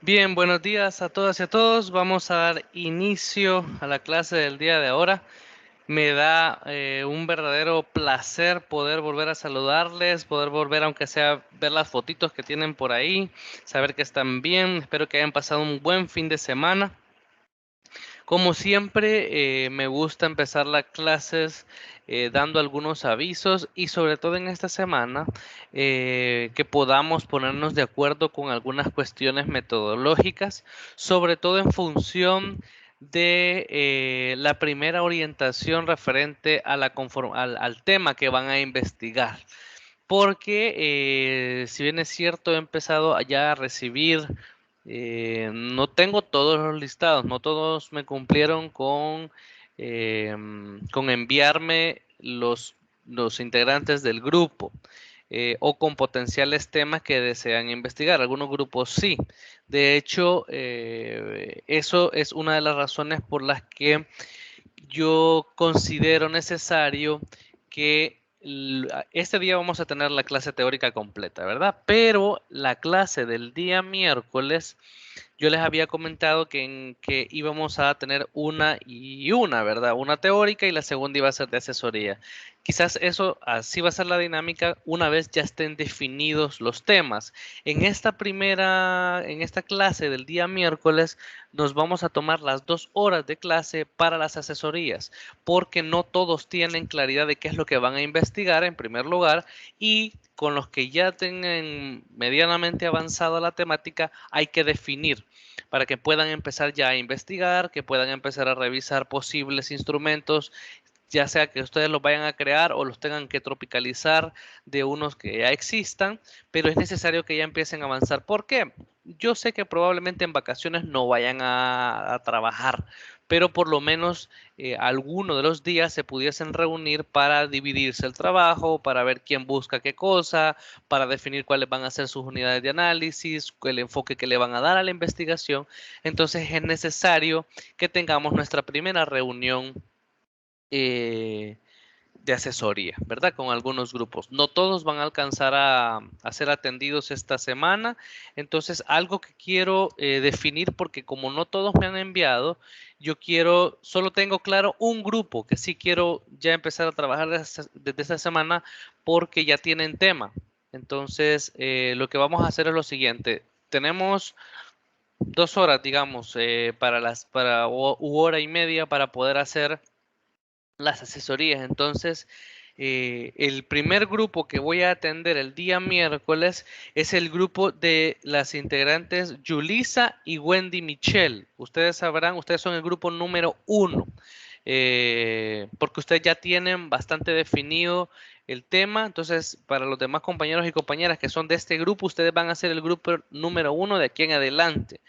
Bien, buenos días a todas y a todos. Vamos a dar inicio a la clase del día de ahora. Me da un verdadero placer poder volver a saludarles, poder volver, aunque sea ver las fotitos que tienen por ahí, saber que están bien. Espero que hayan pasado un buen fin de semana. Como siempre, me gusta empezar las clases dando algunos avisos y sobre todo en esta semana que podamos ponernos de acuerdo con algunas cuestiones metodológicas, sobre todo en función de la primera orientación referente a al tema que van a investigar. Porque si bien es cierto, he empezado ya a recibir, no tengo todos los listados, no todos me cumplieron con enviarme los integrantes del grupo o con potenciales temas que desean investigar. Algunos grupos sí. De hecho, eso es una de las razones por las que yo considero necesario que este día vamos a tener la clase teórica completa, ¿verdad? Pero la clase del día miércoles yo les había comentado que íbamos a tener una y una, ¿verdad? Una teórica y la segunda iba a ser de asesoría. Quizás eso así va a ser la dinámica una vez ya estén definidos los temas. En esta clase del día miércoles, nos vamos a tomar las 2 horas de clase para las asesorías, porque no todos tienen claridad de qué es lo que van a investigar en primer lugar y con los que ya tengan medianamente avanzada la temática hay que definir para que puedan empezar ya a investigar, que puedan empezar a revisar posibles instrumentos, ya sea que ustedes los vayan a crear o los tengan que tropicalizar de unos que ya existan, pero es necesario que ya empiecen a avanzar. ¿Por qué? Yo sé que probablemente en vacaciones no vayan a trabajar, pero por lo menos alguno de los días se pudiesen reunir para dividirse el trabajo, para ver quién busca qué cosa, para definir cuáles van a ser sus unidades de análisis, el enfoque que le van a dar a la investigación. Entonces es necesario que tengamos nuestra primera reunión eh, de asesoría, ¿verdad? Con algunos grupos. No todos van a alcanzar a ser atendidos esta semana. Entonces, algo que quiero definir, porque como no todos me han enviado, solo tengo claro un grupo que sí quiero ya empezar a trabajar desde esta semana porque ya tienen tema. Entonces, lo que vamos a hacer es lo siguiente. Tenemos 2 horas, digamos, u hora y media para poder hacer las asesorías. Entonces, el primer grupo que voy a atender el día miércoles es el grupo de las integrantes Julisa y Wendy Michel. Ustedes sabrán, ustedes son el grupo número 1, porque ustedes ya tienen bastante definido el tema. Entonces, para los demás compañeros y compañeras que son de este grupo, ustedes van a ser el grupo número 1 de aquí en adelante.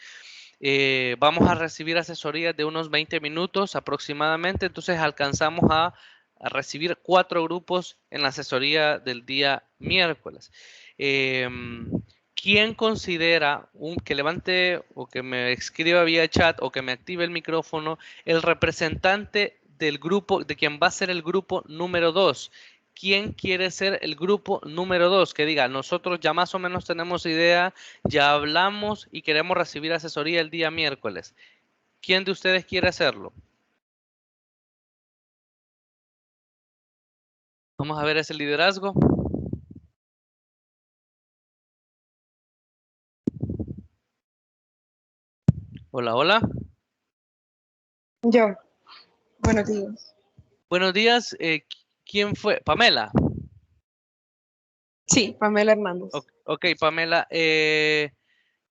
Vamos a recibir asesorías de unos 20 minutos aproximadamente, entonces alcanzamos a recibir 4 grupos en la asesoría del día miércoles. ¿Quién considera que levante o que me escriba vía chat o que me active el micrófono el representante del grupo, de quien va a ser el grupo número 2? ¿Quién quiere ser el grupo número 2? Que diga, nosotros ya más o menos tenemos idea, ya hablamos y queremos recibir asesoría el día miércoles. ¿Quién de ustedes quiere hacerlo? Vamos a ver ese liderazgo. Hola, hola. Yo, buenos días. Buenos días. ¿Quién fue? Pamela. Sí, Pamela Hernández. Ok, Pamela.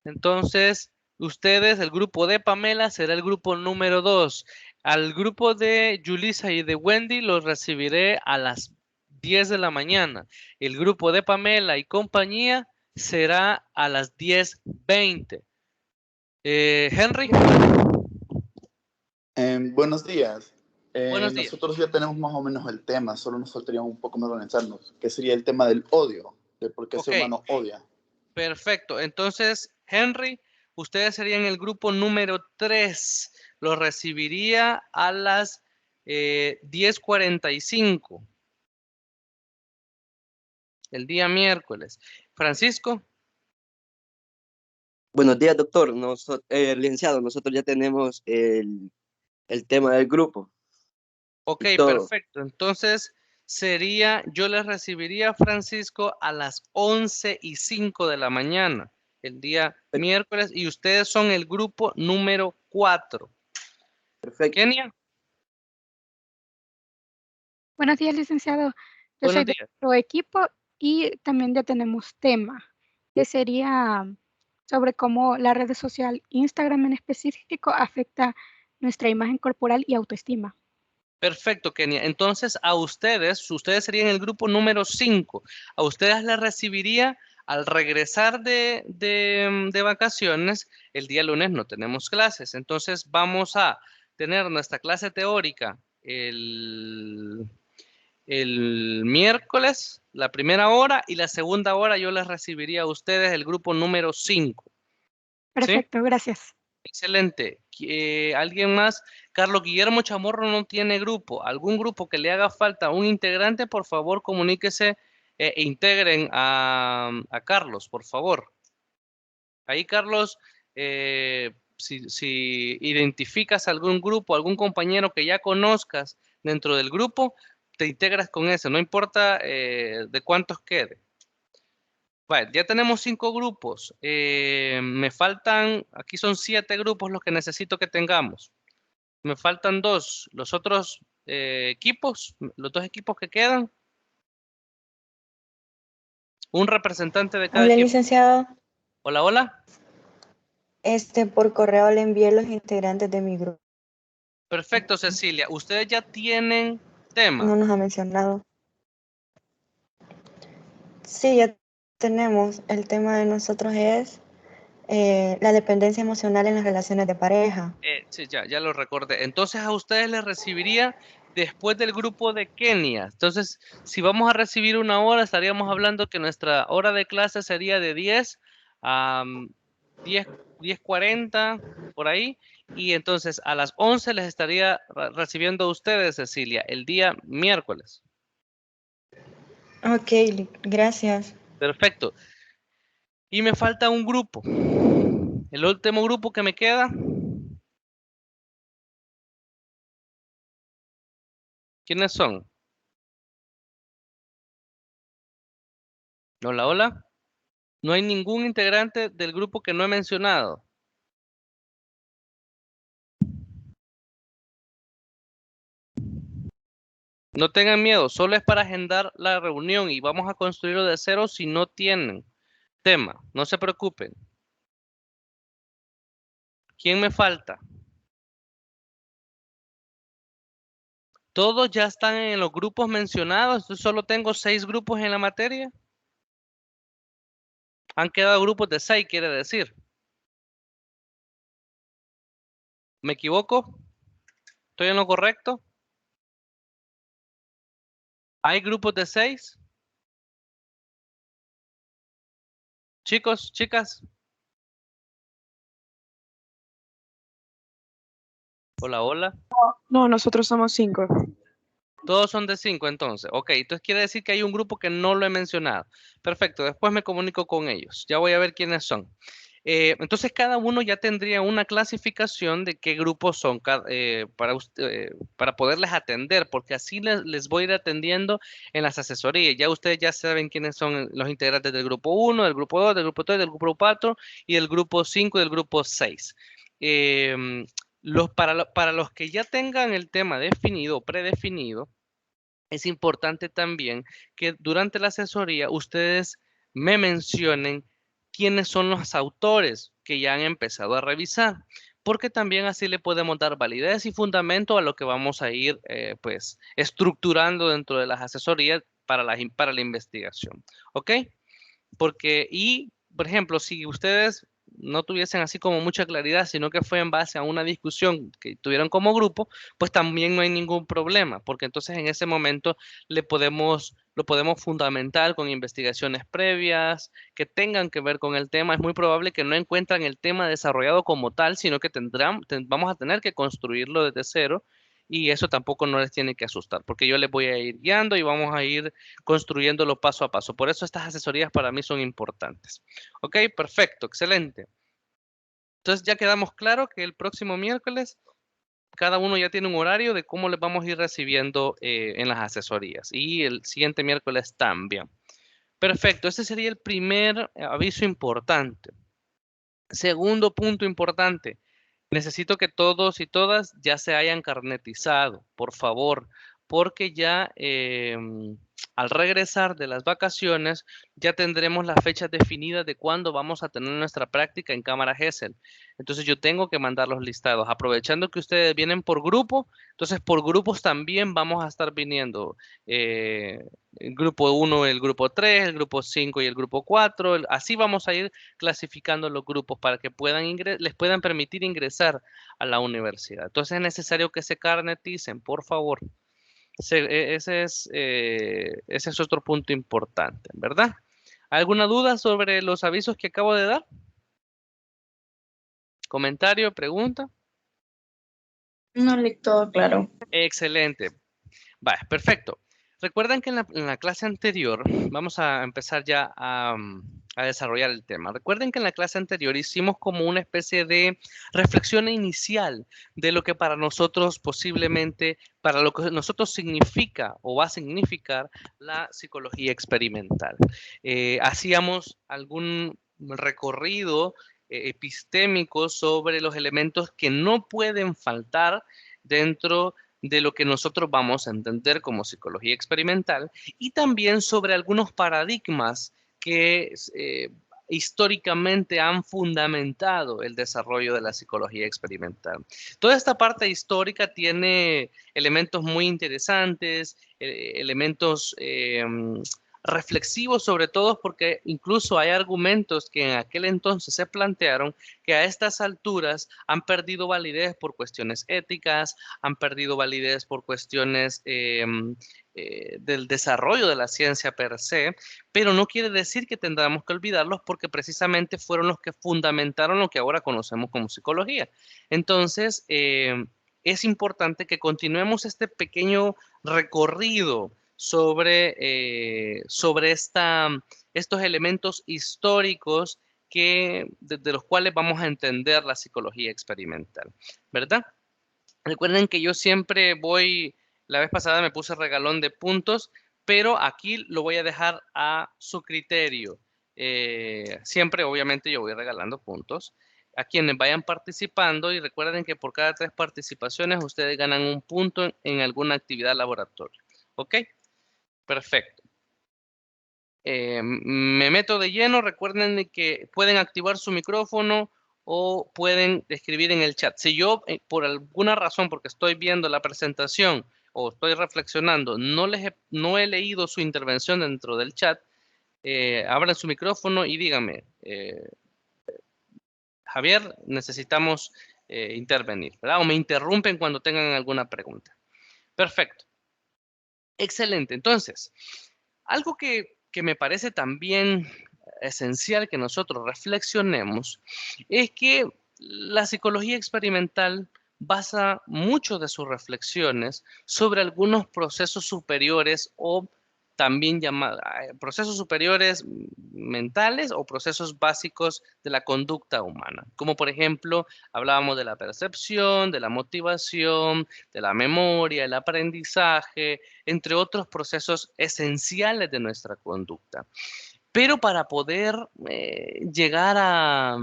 Entonces, ustedes, el grupo de Pamela será el grupo número 2. Al grupo de Julissa y de Wendy los recibiré a las 10 de la mañana. El grupo de Pamela y compañía será a las 10:20. Henry, Buenos días. buenos días. Nosotros ya tenemos más o menos el tema, solo nos faltaría un poco más organizarnos, que sería el tema del odio, de por qué el Ok, ser humano odia. perfecto. Entonces, Henry, ustedes serían el grupo número 3. Lo recibiría a las 10:45 el día miércoles. Francisco, Buenos días, doctor. Licenciado, nosotros ya tenemos el tema del grupo. Ok, y todo. perfecto. Entonces sería, yo les recibiría a Francisco a las 11:05 de la mañana, el día miércoles, y ustedes son el grupo número 4. Perfecto. Kenia. Buenos días, licenciado. Yo Buenos soy de días. nuestro equipo y también ya tenemos tema, que sería sobre cómo la red social Instagram en específico afecta nuestra imagen corporal y autoestima. Perfecto, Kenia. Entonces, a ustedes serían el grupo número 5. A ustedes les recibiría al regresar de vacaciones. El día lunes no tenemos clases. Entonces, vamos a tener nuestra clase teórica el miércoles, la primera hora, y la segunda hora yo les recibiría a ustedes el grupo número 5. Perfecto, gracias. Excelente. ¿Alguien más? Carlos Guillermo Chamorro no tiene grupo. ¿Algún grupo que le haga falta un integrante? Por favor, comuníquese e integren a Carlos, por favor. Ahí, Carlos, si identificas algún grupo, algún compañero que ya conozcas dentro del grupo, te integras con ese, no importa de cuántos quede. Vale, ya tenemos 5 grupos. Me faltan, aquí son 7 grupos los que necesito que tengamos. Me faltan 2. Los otros equipos, los 2 equipos que quedan. Un representante de cada Hola, equipo. licenciado. Hola, hola. Por correo le envié los integrantes de mi grupo. Perfecto, Cecilia. ¿Ustedes ya tienen tema? No nos ha mencionado. Sí, ya tenemos. El tema de nosotros es la dependencia emocional en las relaciones de pareja. Sí, ya lo recordé. Entonces a ustedes les recibiría después del grupo de Kenia. Entonces, si vamos a recibir una hora, estaríamos hablando que nuestra hora de clase sería de 10 a 10:40, por ahí. Y entonces a las 11 les estaría recibiendo a ustedes, Cecilia, el día miércoles. Ok, gracias. Perfecto. Y me falta un grupo. El último grupo que me queda. ¿Quiénes son? Hola, hola. No hay ningún integrante del grupo que no he mencionado. No tengan miedo, solo es para agendar la reunión y vamos a construirlo de cero si no tienen tema. No se preocupen. ¿Quién me falta? Todos ya están en los grupos mencionados. Yo solo tengo 6 grupos en la materia. Han quedado grupos de 6, quiere decir. ¿Me equivoco? ¿Estoy en lo correcto? ¿Hay grupos de 6? Chicos, chicas. Hola, hola. No, nosotros somos 5. Todos son de 5 entonces. Ok, entonces quiere decir que hay un grupo que no lo he mencionado. Perfecto, después me comunico con ellos. Ya voy a ver quiénes son. Entonces cada uno ya tendría una clasificación de qué grupos son para poderles atender, porque así les voy a ir atendiendo en las asesorías. Ya ustedes ya saben quiénes son los integrantes del grupo 1, del grupo 2, del grupo 3, del grupo 4 y del grupo 5 y del grupo 6. Para los que ya tengan el tema definido o predefinido, es importante también que durante la asesoría ustedes me mencionen quiénes son los autores que ya han empezado a revisar, porque también así le podemos dar validez y fundamento a lo que vamos a ir pues estructurando dentro de las asesorías para la investigación. ¿Ok? Por ejemplo, si ustedes no tuviesen así como mucha claridad, sino que fue en base a una discusión que tuvieron como grupo, pues también no hay ningún problema, porque entonces en ese momento lo podemos fundamentar con investigaciones previas que tengan que ver con el tema. Es muy probable que no encuentran el tema desarrollado como tal, sino que vamos a tener que construirlo desde cero. Y eso tampoco no les tiene que asustar, porque yo les voy a ir guiando y vamos a ir construyéndolo paso a paso. Por eso estas asesorías para mí son importantes. Ok, perfecto, excelente. Entonces ya quedamos claro que el próximo miércoles cada uno ya tiene un horario de cómo les vamos a ir recibiendo en las asesorías. Y el siguiente miércoles también. Perfecto, ese sería el primer aviso importante. Segundo punto importante, necesito que todos y todas ya se hayan carnetizado, por favor, porque ya al regresar de las vacaciones ya tendremos las fechas definidas de cuándo vamos a tener nuestra práctica en cámara Gesell. Entonces yo tengo que mandar los listados. Aprovechando que ustedes vienen por grupo, entonces por grupos también vamos a estar viniendo. El grupo 1, el grupo 3, el grupo 5 y el grupo 4. Así vamos a ir clasificando los grupos para que les puedan permitir ingresar a la universidad. Entonces es necesario que se carneticen, por favor. Ese es otro punto importante, ¿verdad? ¿Alguna duda sobre los avisos que acabo de dar? ¿Comentario, pregunta? No, todo claro. Excelente. Vale, perfecto. Recuerden que en la clase anterior, vamos a empezar ya a desarrollar el tema. Recuerden que en la clase anterior hicimos como una especie de reflexión inicial de lo que para nosotros posiblemente, para lo que nosotros significa o va a significar la psicología experimental. Hacíamos algún recorrido epistémico sobre los elementos que no pueden faltar dentro de lo que nosotros vamos a entender como psicología experimental y también sobre algunos paradigmas que históricamente han fundamentado el desarrollo de la psicología experimental. Toda esta parte histórica tiene elementos muy interesantes, elementos reflexivos sobre todo porque incluso hay argumentos que en aquel entonces se plantearon que a estas alturas han perdido validez por cuestiones éticas, han perdido validez por cuestiones del desarrollo de la ciencia per se, pero no quiere decir que tendamos que olvidarlos porque precisamente fueron los que fundamentaron lo que ahora conocemos como psicología. Entonces, es importante que continuemos este pequeño recorrido sobre estos elementos históricos de los cuales vamos a entender la psicología experimental, ¿verdad? Recuerden que yo siempre la vez pasada me puse regalón de puntos, pero aquí lo voy a dejar a su criterio. Siempre, obviamente, yo voy regalando puntos a quienes vayan participando y recuerden que por cada 3 participaciones ustedes ganan un punto en alguna actividad laboratorio. ¿Ok? Perfecto. Me meto de lleno. Recuerden de que pueden activar su micrófono o pueden escribir en el chat. Si yo, por alguna razón, porque estoy viendo la presentación o estoy reflexionando, no he leído su intervención dentro del chat, abran su micrófono y díganme, Javier, necesitamos intervenir, ¿verdad? O me interrumpen cuando tengan alguna pregunta. Perfecto. Excelente. Entonces, algo que me parece también esencial que nosotros reflexionemos es que la psicología experimental basa mucho de sus reflexiones sobre algunos procesos superiores o también llamados procesos superiores mentales o procesos básicos de la conducta humana, como por ejemplo hablábamos de la percepción, de la motivación, de la memoria, el aprendizaje, entre otros procesos esenciales de nuestra conducta. Pero para poder llegar a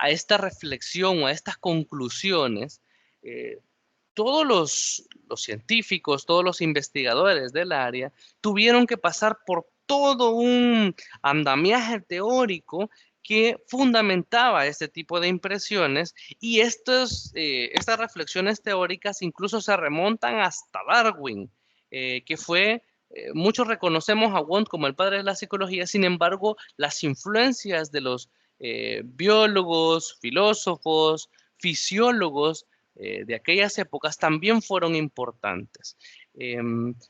esta reflexión o a estas conclusiones, todos los científicos, todos los investigadores del área tuvieron que pasar por todo un andamiaje teórico que fundamentaba este tipo de impresiones y estas reflexiones teóricas incluso se remontan hasta Darwin, que fue, muchos reconocemos a Wundt como el padre de la psicología, sin embargo, las influencias de los biólogos, filósofos, fisiólogos, de aquellas épocas también fueron importantes,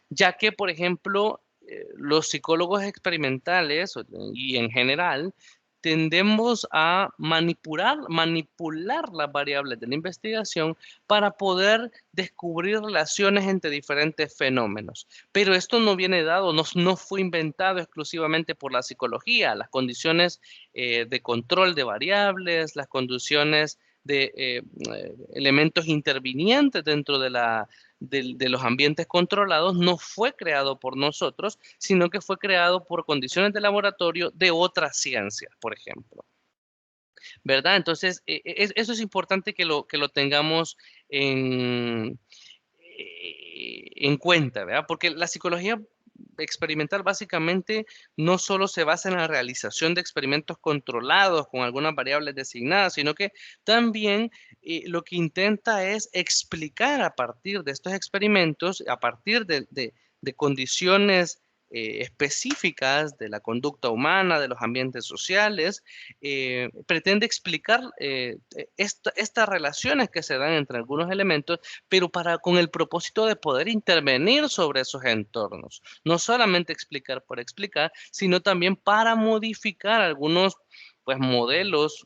ya que, por ejemplo, los psicólogos experimentales y en general tendemos a manipular las variables de la investigación para poder descubrir relaciones entre diferentes fenómenos. Pero esto no viene dado, no fue inventado exclusivamente por la psicología. Las condiciones de control de variables, las condiciones de elementos intervinientes dentro de los ambientes controlados no fue creado por nosotros, sino que fue creado por condiciones de laboratorio de otras ciencias, por ejemplo. ¿Verdad? Entonces, eso es importante que lo tengamos en cuenta, ¿verdad? Porque la psicología experimental básicamente no solo se basa en la realización de experimentos controlados con algunas variables designadas, sino que también lo que intenta es explicar a partir de estos experimentos, a partir de condiciones específicas de la conducta humana, de los ambientes sociales, pretende explicar estas relaciones que se dan entre algunos elementos, pero con el propósito de poder intervenir sobre esos entornos. No solamente explicar por explicar, sino también para modificar algunos pues, modelos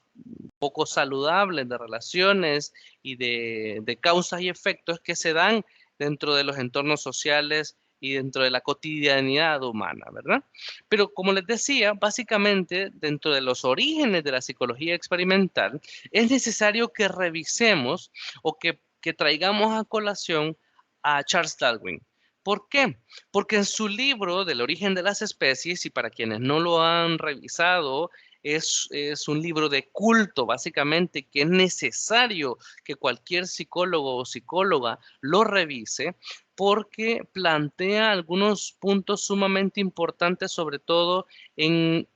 poco saludables de relaciones y de causas y efectos que se dan dentro de los entornos sociales y dentro de la cotidianidad humana, ¿verdad? Pero como les decía, básicamente dentro de los orígenes de la psicología experimental es necesario que revisemos o que traigamos a colación a Charles Darwin. ¿Por qué? Porque en su libro del origen de las especies, y para quienes no lo han revisado, es un libro de culto, básicamente, que es necesario que cualquier psicólogo o psicóloga lo revise, porque plantea algunos puntos sumamente importantes, sobre todo en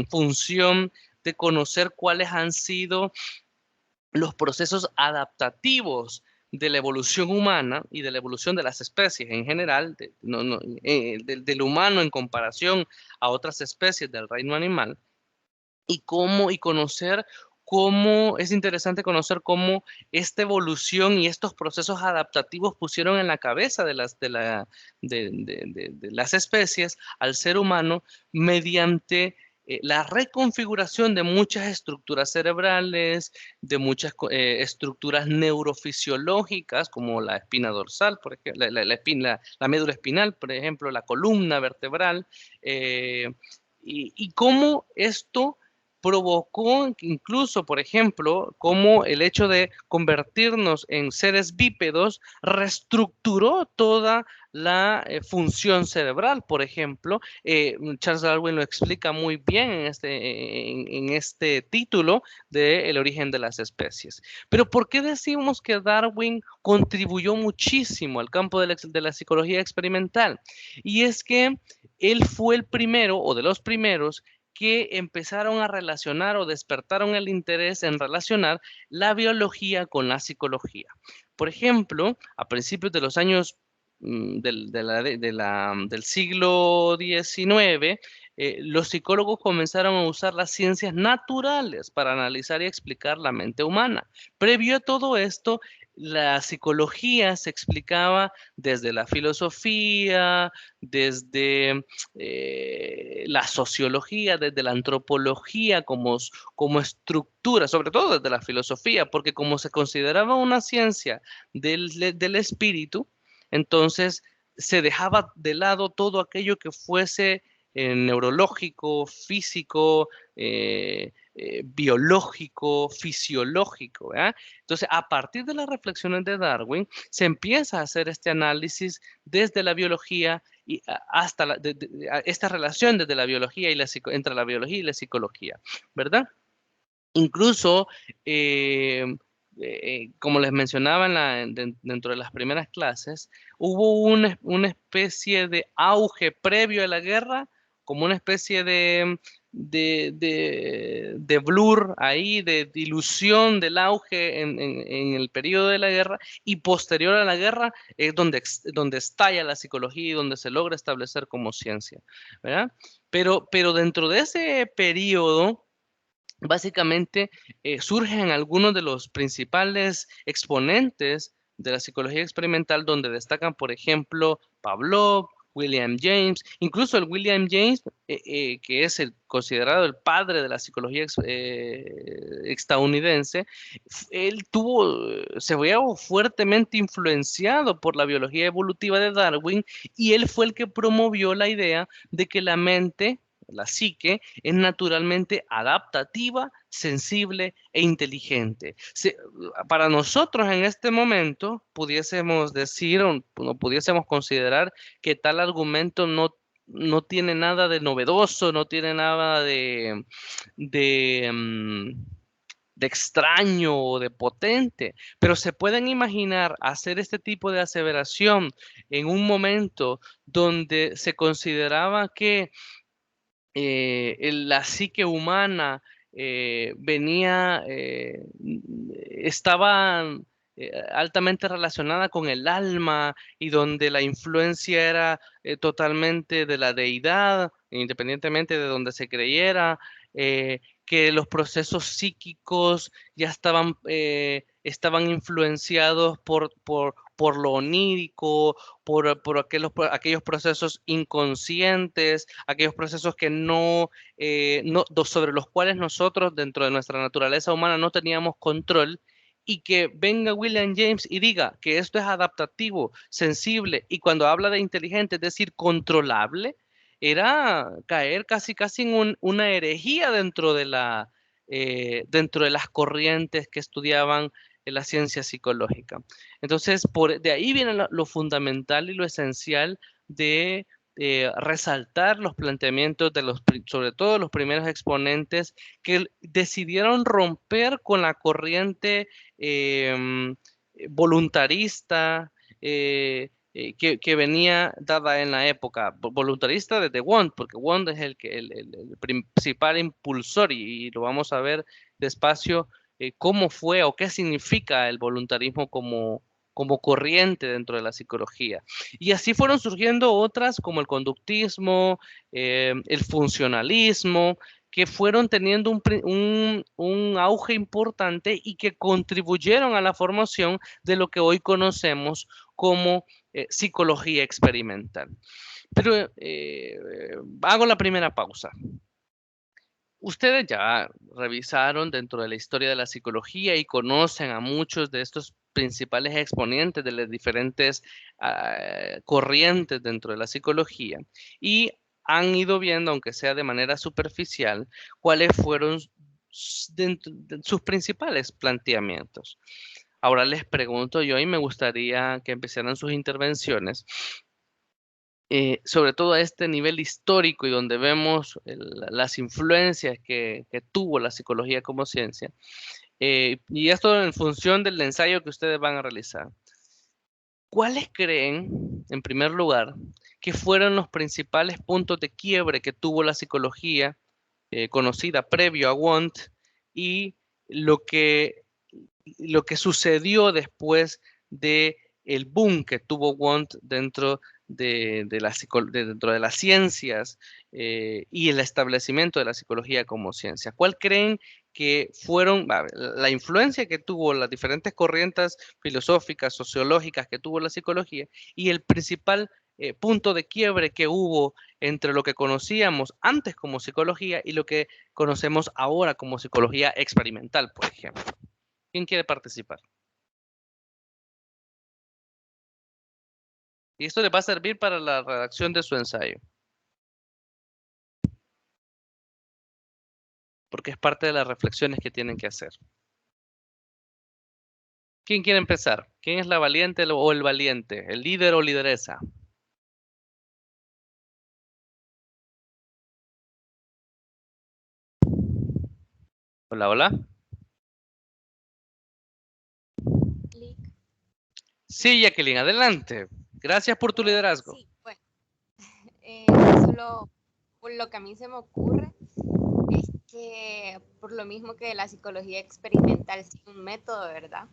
función de conocer cuáles han sido los procesos adaptativos de la evolución humana y de la evolución de las especies en general, del humano en comparación a otras especies del reino animal, y conocer cómo, es interesante conocer cómo esta evolución y estos procesos adaptativos pusieron en la cabeza de las especies al ser humano mediante la reconfiguración de muchas estructuras cerebrales, de muchas estructuras neurofisiológicas, como la espina dorsal, por ejemplo, la médula espinal, por ejemplo, la columna vertebral, y cómo esto provocó incluso, por ejemplo, como el hecho de convertirnos en seres bípedos reestructuró toda la función cerebral, por ejemplo. Charles Darwin lo explica muy bien en este título de El origen de las especies. Pero ¿por qué decimos que Darwin contribuyó muchísimo al campo de la psicología experimental? Y es que él fue el primero, o de los primeros, que empezaron a relacionar o despertaron el interés en relacionar la biología con la psicología. Por ejemplo, a principios de los años del siglo XIX, los psicólogos comenzaron a usar las ciencias naturales para analizar y explicar la mente humana. Previo a todo esto, la psicología se explicaba desde la filosofía, desde la sociología, desde la antropología como estructura, sobre todo desde la filosofía, porque como se consideraba una ciencia del espíritu, entonces se dejaba de lado todo aquello que fuese neurológico, físico, biológico, fisiológico, ¿verdad? Entonces, a partir de las reflexiones de Darwin, se empieza a hacer este análisis desde la biología y hasta esta relación desde la biología y entre la biología y la psicología, ¿verdad? Incluso, como les mencionaba dentro de las primeras clases, hubo una especie de auge previo a la guerra, como una especie de blur ahí, de dilución del auge en el periodo de la guerra, y posterior a la guerra es donde estalla la psicología y donde se logra establecer como ciencia, ¿verdad? Pero dentro de ese periodo, básicamente surgen algunos de los principales exponentes de la psicología experimental, donde destacan, por ejemplo, Pavlov, William James, incluso el William James, que es considerado el padre de la psicología estadounidense, él se vio fuertemente influenciado por la biología evolutiva de Darwin y él fue el que promovió la idea de que la mente, la psique, es naturalmente adaptativa, sensible e inteligente. Para nosotros en este momento pudiésemos decir o no pudiésemos considerar que tal argumento no tiene nada de novedoso, no tiene nada de, mm, de extraño o de potente, pero se pueden imaginar hacer este tipo de aseveración en un momento donde se consideraba que la psique humana estaba altamente relacionada con el alma y donde la influencia era totalmente de la deidad, independientemente de donde se creyera, que los procesos psíquicos ya estaban influenciados por lo onírico, por aquellos procesos inconscientes, aquellos procesos que sobre los cuales nosotros dentro de nuestra naturaleza humana no teníamos control, y que venga William James y diga que esto es adaptativo, sensible, y cuando habla de inteligente, es decir, controlable, era caer casi en una herejía dentro de las corrientes que estudiaban la ciencia psicológica. Entonces, de ahí viene lo fundamental y lo esencial de resaltar los planteamientos sobre todo los primeros exponentes que decidieron romper con la corriente voluntarista que venía dada en la época, voluntarista desde Wundt, porque Wundt es el principal impulsor y lo vamos a ver despacio cómo fue o qué significa el voluntarismo como corriente dentro de la psicología. Y así fueron surgiendo otras como el conductismo, el funcionalismo, que fueron teniendo un auge importante y que contribuyeron a la formación de lo que hoy conocemos como psicología experimental. Pero hago la primera pausa. Ustedes ya revisaron dentro de la historia de la psicología y conocen a muchos de estos principales exponentes de las diferentes corrientes dentro de la psicología y han ido viendo, aunque sea de manera superficial, cuáles fueron sus principales planteamientos. Ahora les pregunto yo y me gustaría que empezaran sus intervenciones. Sobre todo a este nivel histórico y donde vemos las influencias que tuvo la psicología como ciencia, y esto en función del ensayo que ustedes van a realizar. ¿Cuáles creen, en primer lugar, que fueron los principales puntos de quiebre que tuvo la psicología conocida previo a Wundt y lo que sucedió después de el boom que tuvo Wundt dentro de las ciencias y el establecimiento de la psicología como ciencia? ¿Cuál creen que fueron la influencia que tuvo las diferentes corrientes filosóficas, sociológicas que tuvo la psicología y el principal punto de quiebre que hubo entre lo que conocíamos antes como psicología y lo que conocemos ahora como psicología experimental, por ejemplo? ¿Quién quiere participar? Y esto le va a servir para la redacción de su ensayo. Porque es parte de las reflexiones que tienen que hacer. ¿Quién quiere empezar? ¿Quién es la valiente o el valiente? ¿El líder o lideresa? Hola, hola. Sí, Jacqueline, adelante. Gracias por tu liderazgo. Sí, bueno, solo por lo que a mí se me ocurre es que por lo mismo que la psicología experimental es un método, ¿verdad?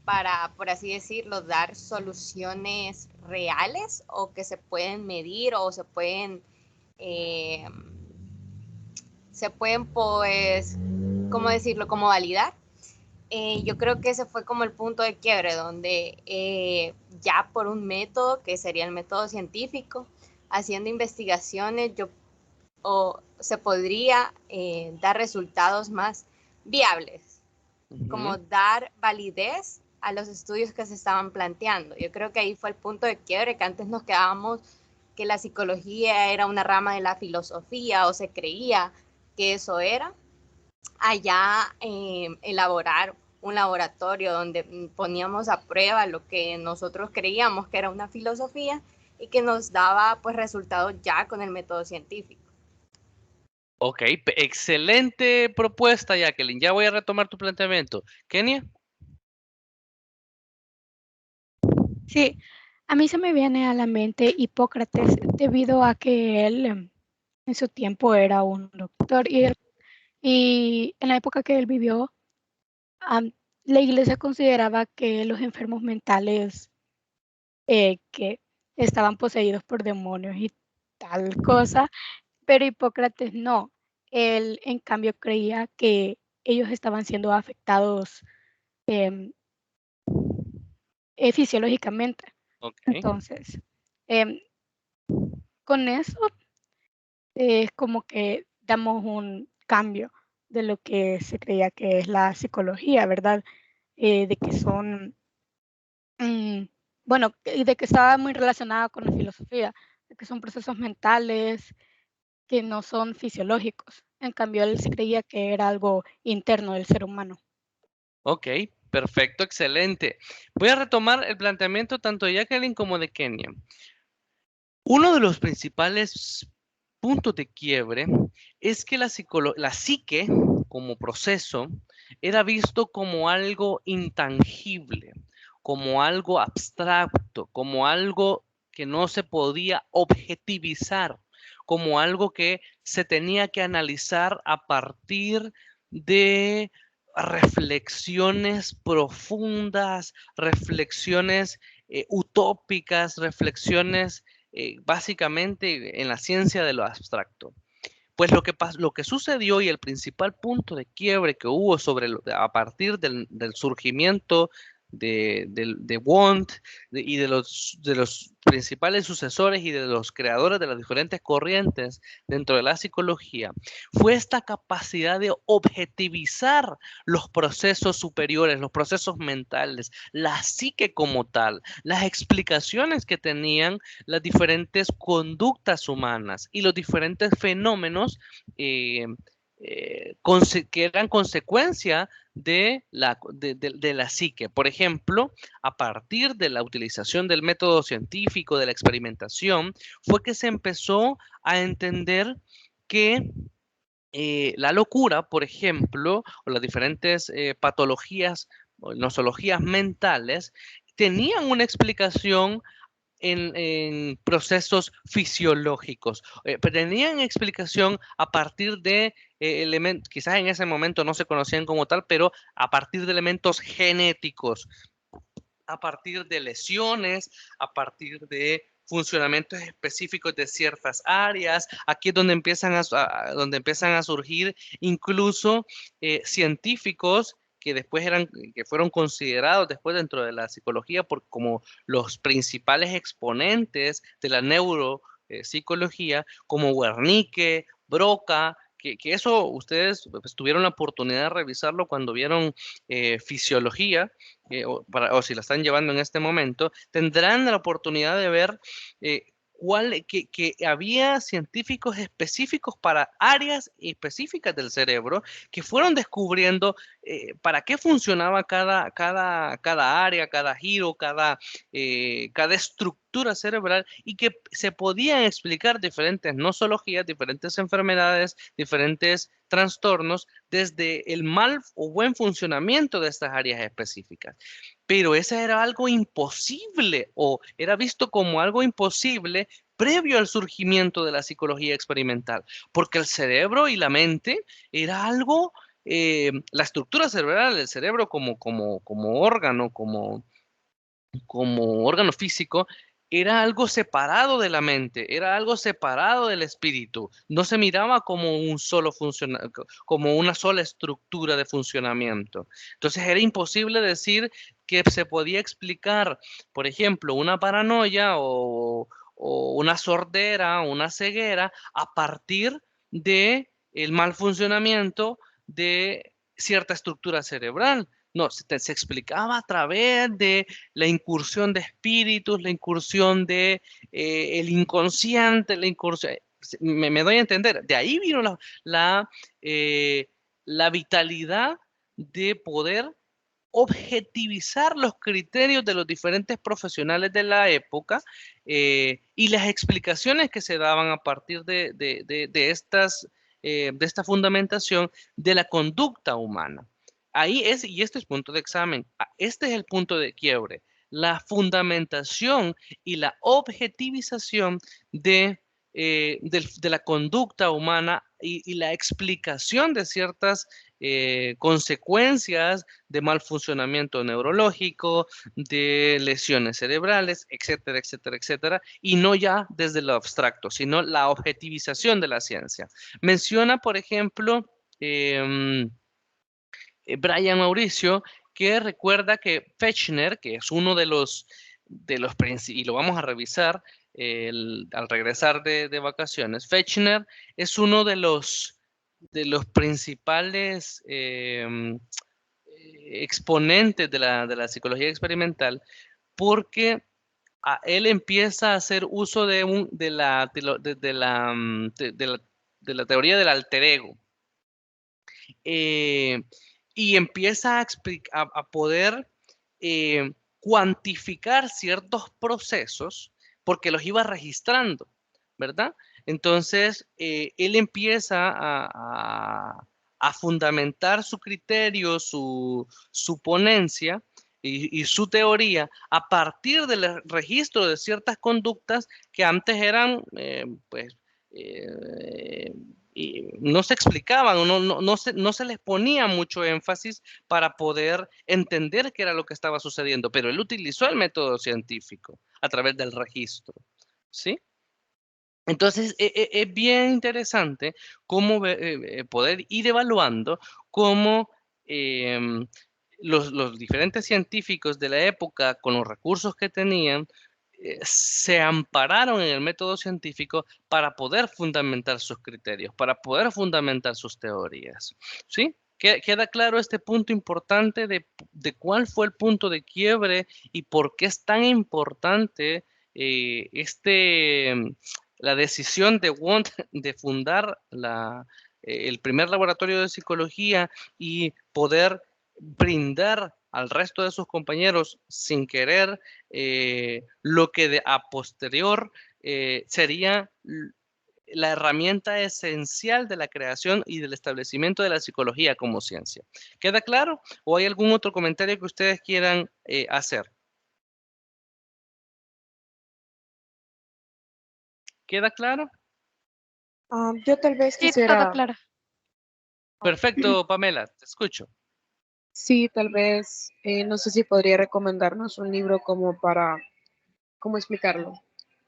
Para, por así decirlo, dar soluciones reales o que se pueden medir o se pueden pues, ¿cómo decirlo? Como validar. Yo creo que ese fue como el punto de quiebre donde ya por un método que sería el método científico haciendo investigaciones o se podría dar resultados más viables, como dar validez a los estudios que se estaban planteando. Yo creo que ahí fue el punto de quiebre, que antes nos quedábamos que la psicología era una rama de la filosofía o se creía que eso era. Allá elaborar un laboratorio donde poníamos a prueba lo que nosotros creíamos que era una filosofía y que nos daba pues resultados ya con el método científico. Ok, excelente propuesta, Jacqueline. Ya voy a retomar tu planteamiento. Kenia. Sí, a mí se me viene a la mente Hipócrates debido a que él en su tiempo era un doctor y en la época que él vivió, la iglesia consideraba que los enfermos mentales que estaban poseídos por demonios y tal cosa, pero Hipócrates no. Él, en cambio, creía que ellos estaban siendo afectados em, fisiológicamente. Ok. Entonces, em, con eso es como que damos un cambio de lo que se creía que es la psicología, ¿verdad? De que son, bueno, y de que estaba muy relacionada con la filosofía, de que son procesos mentales que no son fisiológicos. En cambio, él se creía que era algo interno del ser humano. Ok, perfecto, excelente. Voy a retomar el planteamiento tanto de Jacqueline como de Kenia. Uno de los principales puntos de quiebre es que la psique como proceso era visto como algo intangible, como algo abstracto, como algo que no se podía objetivizar, como algo que se tenía que analizar a partir de reflexiones profundas, reflexiones utópicas, reflexiones básicamente en la ciencia de lo abstracto. Pues lo que sucedió y el principal punto de quiebre que hubo a partir del surgimiento de Wundt y de los principales sucesores y de los creadores de las diferentes corrientes dentro de la psicología, fue esta capacidad de objetivizar los procesos superiores, los procesos mentales, la psique como tal, las explicaciones que tenían las diferentes conductas humanas y los diferentes fenómenos que eran consecuencia de la psique. Por ejemplo, a partir de la utilización del método científico, de la experimentación, fue que se empezó a entender que la locura, por ejemplo, o las diferentes patologías o nosologías mentales, tenían una explicación en procesos fisiológicos. Tenían explicación a partir de elementos, quizás en ese momento no se conocían como tal, pero a partir de elementos genéticos, a partir de lesiones, a partir de funcionamientos específicos de ciertas áreas. Aquí es donde donde empiezan a surgir incluso científicos que fueron considerados después dentro de la psicología como los principales exponentes de la neuropsicología, como Wernicke, Broca, que eso ustedes pues, tuvieron la oportunidad de revisarlo cuando vieron fisiología, o si la están llevando en este momento, tendrán la oportunidad de ver que había científicos específicos para áreas específicas del cerebro que fueron descubriendo para qué funcionaba cada área, cada giro, cada estructura cerebral y que se podían explicar diferentes nosologías, diferentes enfermedades, diferentes trastornos desde el mal o buen funcionamiento de estas áreas específicas. Pero eso era algo imposible o era visto como algo imposible previo al surgimiento de la psicología experimental, porque el cerebro y la mente era algo, la estructura cerebral del cerebro como órgano, como órgano físico, era algo separado de la mente, era algo separado del espíritu. No se miraba como como una sola estructura de funcionamiento. Entonces era imposible decir que se podía explicar, por ejemplo, una paranoia o una sordera, una ceguera, a partir de el mal funcionamiento de cierta estructura cerebral. No, se explicaba a través de la incursión de espíritus, la incursión de el inconsciente, la incursión, me doy a entender. De ahí vino la vitalidad de poder objetivizar los criterios de los diferentes profesionales de la época y las explicaciones que se daban a partir de esta fundamentación de la conducta humana. Ahí es, y este es punto de examen, este es el punto de quiebre, la fundamentación y la objetivización de la conducta humana y la explicación de ciertas consecuencias de mal funcionamiento neurológico, de lesiones cerebrales, etcétera, etcétera, etcétera, y no ya desde lo abstracto, sino la objetivización de la ciencia. Menciona, por ejemplo, Brian Mauricio, que recuerda que Fechner, que es uno de los y lo vamos a revisar al regresar de vacaciones, Fechner es uno de los principales exponentes de la psicología experimental, porque él empieza a hacer uso de la teoría del alter ego. Y empieza a poder cuantificar ciertos procesos porque los iba registrando, ¿verdad? Entonces, él empieza a fundamentar su criterio, su ponencia y su teoría a partir del registro de ciertas conductas que antes eran, y no se explicaban, no se les ponía mucho énfasis para poder entender qué era lo que estaba sucediendo, pero él utilizó el método científico a través del registro, ¿sí? Entonces, es bien interesante cómo poder ir evaluando cómo los diferentes científicos de la época, con los recursos que tenían, se ampararon en el método científico para poder fundamentar sus criterios, para poder fundamentar sus teorías. ¿Sí? Queda claro este punto importante de cuál fue el punto de quiebre y por qué es tan importante la decisión de Wundt de fundar el primer laboratorio de psicología y poder brindar al resto de sus compañeros sin querer lo que a posterior sería la herramienta esencial de la creación y del establecimiento de la psicología como ciencia. ¿Queda claro? ¿O hay algún otro comentario que ustedes quieran hacer? ¿Queda claro? Yo tal vez Sí, todo quisiera, claro. Perfecto, Pamela, te escucho. sí, tal vez, no sé si podría recomendarnos un libro como para, ¿cómo explicarlo?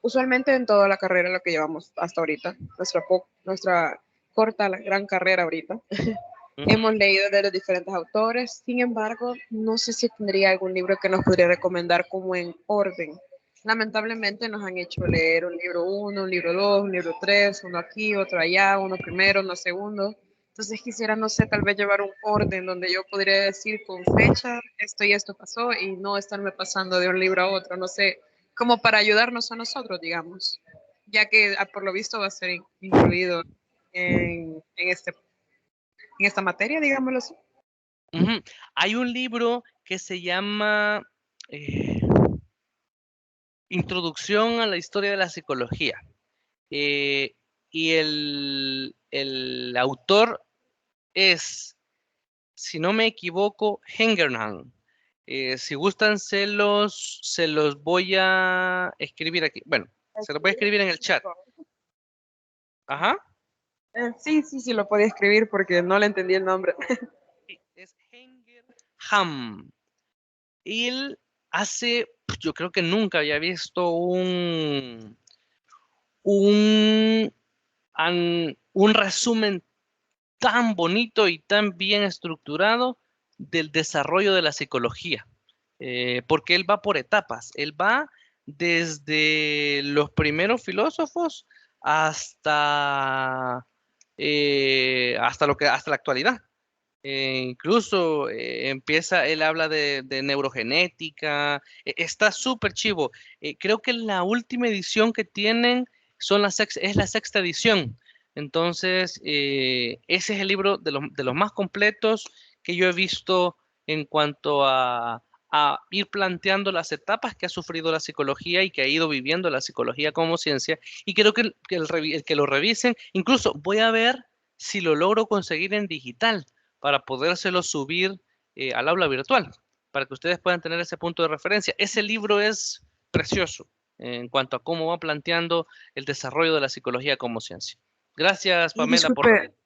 Usualmente en toda la carrera, lo que llevamos hasta ahorita, nuestra corta, la gran carrera ahorita, hemos leído de los diferentes autores. Sin embargo, no sé si tendría algún libro que nos podría recomendar como en orden. Lamentablemente nos han hecho leer un libro 1, un libro 2, un libro 3, uno aquí, otro allá, uno primero, uno segundo. Entonces quisiera, no sé, tal vez llevar un orden donde yo podría decir con fecha, esto y esto pasó y no estarme pasando de un libro a otro, no sé, como para ayudarnos a nosotros, digamos, ya que por lo visto va a ser incluido en esta materia, digámoslo así. Hay un libro que se llama Introducción a la historia de la psicología. Y el autor es, si no me equivoco, Hengernan. Si gustan, se los voy a escribir aquí. Bueno, se los voy a escribir en el chat. Ajá. Sí, lo podía escribir porque no le entendí el nombre. Sí, es Hengerham. Él yo creo que nunca había visto un resumen tan bonito y tan bien estructurado del desarrollo de la psicología, porque él va por etapas, él va desde los primeros filósofos hasta, hasta la actualidad. Incluso él habla de neurogenética, está súper chivo. Creo que la última edición que tienen es la sexta edición. Entonces, ese es el libro de los más completos que yo he visto en cuanto a ir planteando las etapas que ha sufrido la psicología y que ha ido viviendo la psicología como ciencia. Y creo que el que lo revisen, incluso voy a ver si lo logro conseguir en digital para podérselo subir al aula virtual, para que ustedes puedan tener ese punto de referencia. Ese libro es precioso en cuanto a cómo va planteando el desarrollo de la psicología como ciencia. Gracias, Y Pamela, por... disculpe,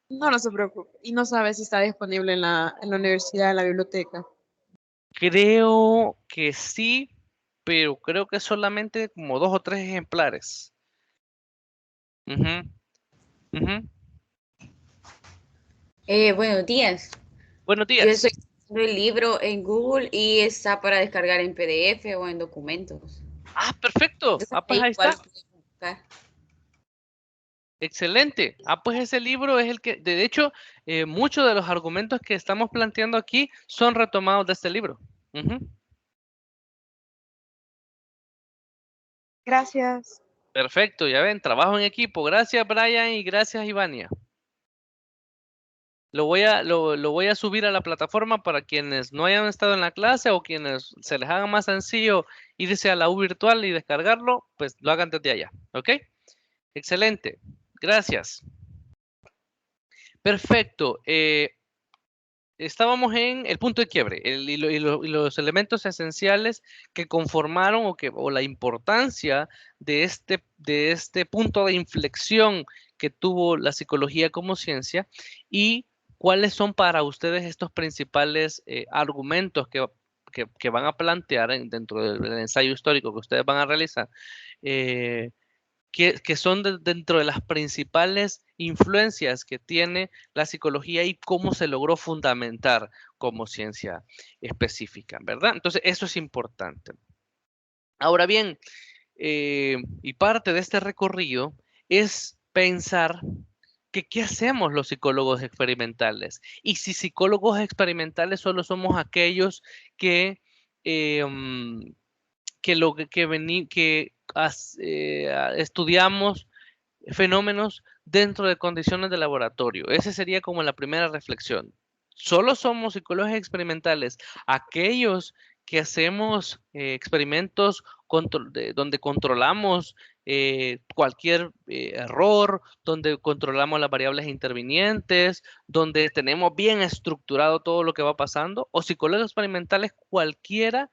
no se preocupe. Y no sabe si está disponible en la universidad, en la biblioteca. Creo que sí, pero creo que solamente como 2 o 3 ejemplares. Ujú, ujú. Buenos días. Buenos Yo estoy días. buscando el libro en Google y está para descargar en PDF o en documentos. Ah, perfecto. Entonces, Ah, pues ahí ahí igual está. puedo buscar. Excelente. Ah, pues ese libro es el que, de hecho, muchos de los argumentos que estamos planteando aquí son retomados de este libro. Ujú. Gracias. Perfecto, ya ven, trabajo en equipo. Gracias, Brian, y gracias, Ivania. Lo voy a subir a la plataforma para quienes no hayan estado en la clase o quienes se les haga más sencillo irse a la U virtual y descargarlo, pues lo hagan desde allá. ¿Ok? Excelente. Gracias. Perfecto. Estábamos en el punto de quiebre y los elementos esenciales que conformaron o la importancia de este punto de inflexión que tuvo la psicología como ciencia y cuáles son para ustedes estos principales argumentos que van a plantear dentro del ensayo histórico que ustedes van a realizar. eh, que son dentro de las principales influencias que tiene la psicología y cómo se logró fundamentar como ciencia específica, ¿verdad? Entonces, eso es importante. Ahora bien, y parte de este recorrido es pensar que qué hacemos los psicólogos experimentales. Y si psicólogos experimentales solo somos aquellos que eh, mm, estudiamos fenómenos dentro de condiciones de laboratorio. Esa sería como la primera reflexión. Solo somos psicólogos experimentales aquellos que hacemos experimentos donde controlamos cualquier error, donde controlamos las variables intervinientes, donde tenemos bien estructurado todo lo que va pasando, o psicólogos experimentales cualquiera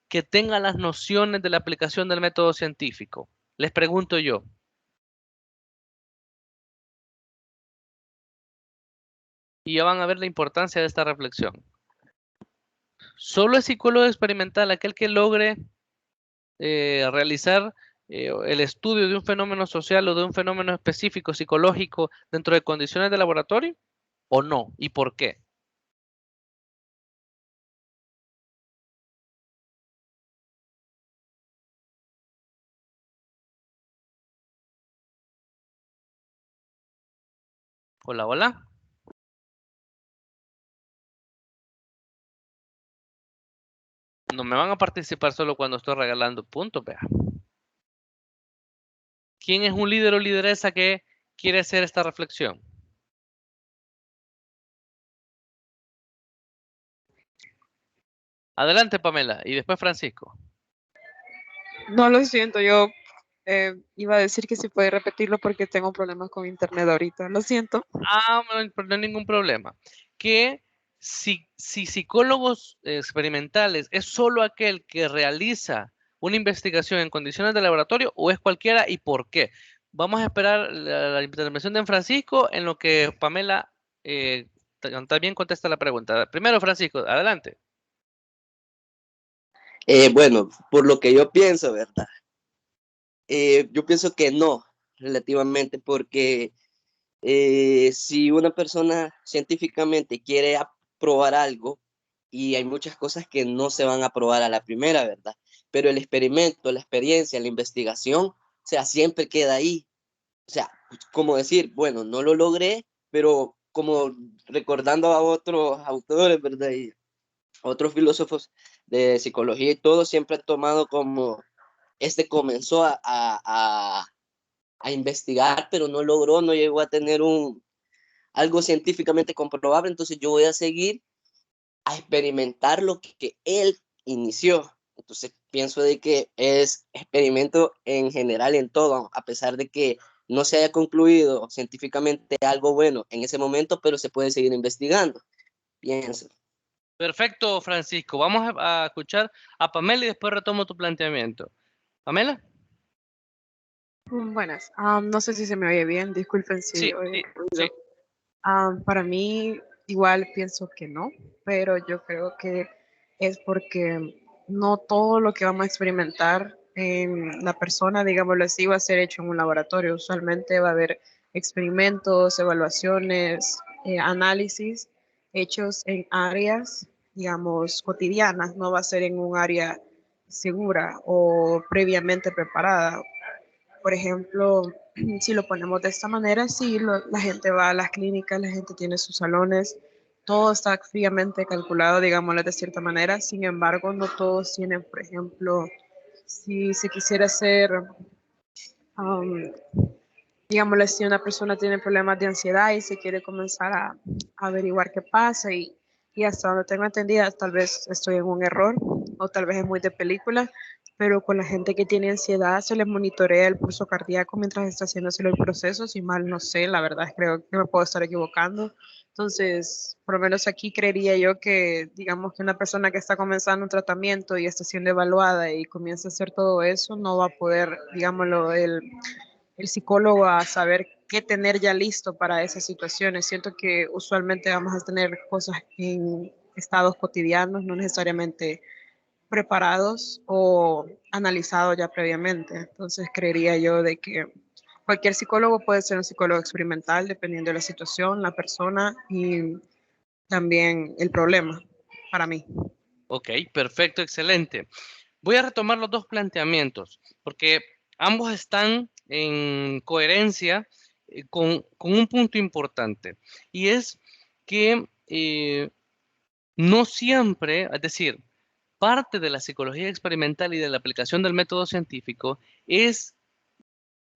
que tenga las nociones de la aplicación del método científico. Les pregunto yo. Y ya van a ver la importancia de esta reflexión. Solo es psicólogo experimental aquel que logre realizar el estudio de un fenómeno social o de un fenómeno específico psicológico dentro de condiciones de laboratorio, o no, y por qué. Hola, hola. No me van a participar solo cuando estoy regalando puntos, vea. ¿Quién es un líder o lideresa que quiere hacer esta reflexión? Adelante, Pamela, y después Francisco. No lo siento, yo iba a decir que si puede repetirlo porque tengo problemas con internet ahorita. Lo siento. Ah, no hay ningún problema. Que si psicólogos experimentales es solo aquel que realiza una investigación en condiciones de laboratorio o es cualquiera y por qué. Vamos a esperar la intervención de Francisco en lo que Pamela también contesta la pregunta. Primero, Francisco, adelante. Bueno, por lo que yo pienso, ¿verdad? Yo pienso que no, relativamente, porque si una persona científicamente quiere probar algo, y hay muchas cosas que no se van a probar a la primera, ¿verdad? Pero el experimento, la experiencia, la investigación, o sea, siempre queda ahí. O sea, como decir, bueno, no lo logré, pero como recordando a otros autores, ¿verdad? Y otros filósofos de psicología y todo, siempre han tomado como, comenzó a investigar, pero no logró, no llegó a tener algo científicamente comprobable, entonces yo voy a seguir a experimentar lo que él inició. Entonces pienso de que es experimento en general en todo, a pesar de que no se haya concluido científicamente algo bueno en ese momento, pero se puede seguir investigando, pienso. Perfecto, Francisco. Vamos a escuchar a Pamela y después retomo tu planteamiento. Pamela. Buenas. No sé si se me oye bien, disculpen si Sí, oye sí, ruido. sí. Para mí, igual pienso que no, pero yo creo que es porque no todo lo que vamos a experimentar en la persona, digámoslo así, va a ser hecho en un laboratorio. Usualmente va a haber experimentos, evaluaciones, análisis hechos en áreas, digamos, cotidianas, no va a ser en un área segura o previamente preparada. Por ejemplo, si lo ponemos de esta manera, sí, la gente va a las clínicas, la gente tiene sus salones, todo está fríamente calculado, digámoslo de cierta manera. Sin embargo, no todos tienen, por ejemplo, si se quisiera hacer, um, digámoslo, si una persona tiene problemas de ansiedad y se quiere comenzar a averiguar qué pasa y hasta donde tengo entendida, tal vez estoy en un error o tal vez es muy de película, pero con la gente que tiene ansiedad se les monitorea el pulso cardíaco mientras está haciéndose el proceso, si mal no sé, la verdad creo que me puedo estar equivocando. Entonces, por lo menos aquí creería yo que, digamos que una persona que está comenzando un tratamiento y está siendo evaluada y comienza a hacer todo eso, no va a poder, digámoslo, el psicólogo a saber qué tener ya listo para esas situaciones. Siento que usualmente vamos a tener cosas en estados cotidianos, no necesariamente preparados o analizados ya previamente. Entonces creería yo de que cualquier psicólogo puede ser un psicólogo experimental dependiendo de la situación, la persona y también el problema para mí. Ok, perfecto, excelente. Voy a retomar los dos planteamientos, porque ambos están en coherencia con un punto importante, y es que no siempre, es decir, parte de la psicología experimental y de la aplicación del método científico es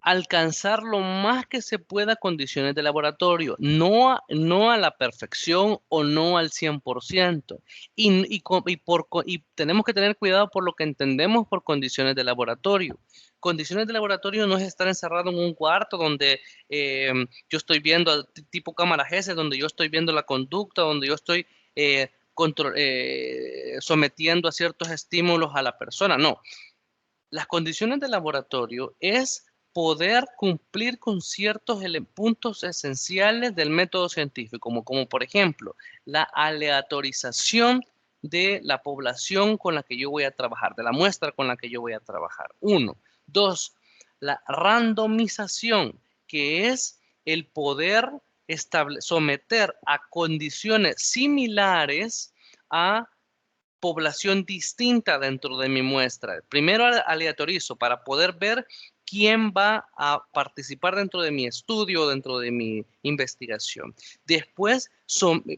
alcanzar lo más que se pueda condiciones de laboratorio, no a la perfección o no al 100%. Y tenemos que tener cuidado por lo que entendemos por condiciones de laboratorio. Condiciones de laboratorio no es estar encerrado en un cuarto donde yo estoy viendo, tipo cámara Gesell, donde yo estoy viendo la conducta, donde yo estoy sometiendo a ciertos estímulos a la persona. No, las condiciones de laboratorio es poder cumplir con ciertos puntos esenciales del método científico, como por ejemplo la aleatorización de la población con la que yo voy a trabajar, de la muestra con la que yo voy a trabajar. Uno. Dos, la randomización, que es el poder someter a condiciones similares a población distinta dentro de mi muestra. Primero aleatorizo para poder ver quién va a participar dentro de mi estudio, dentro de mi investigación. Después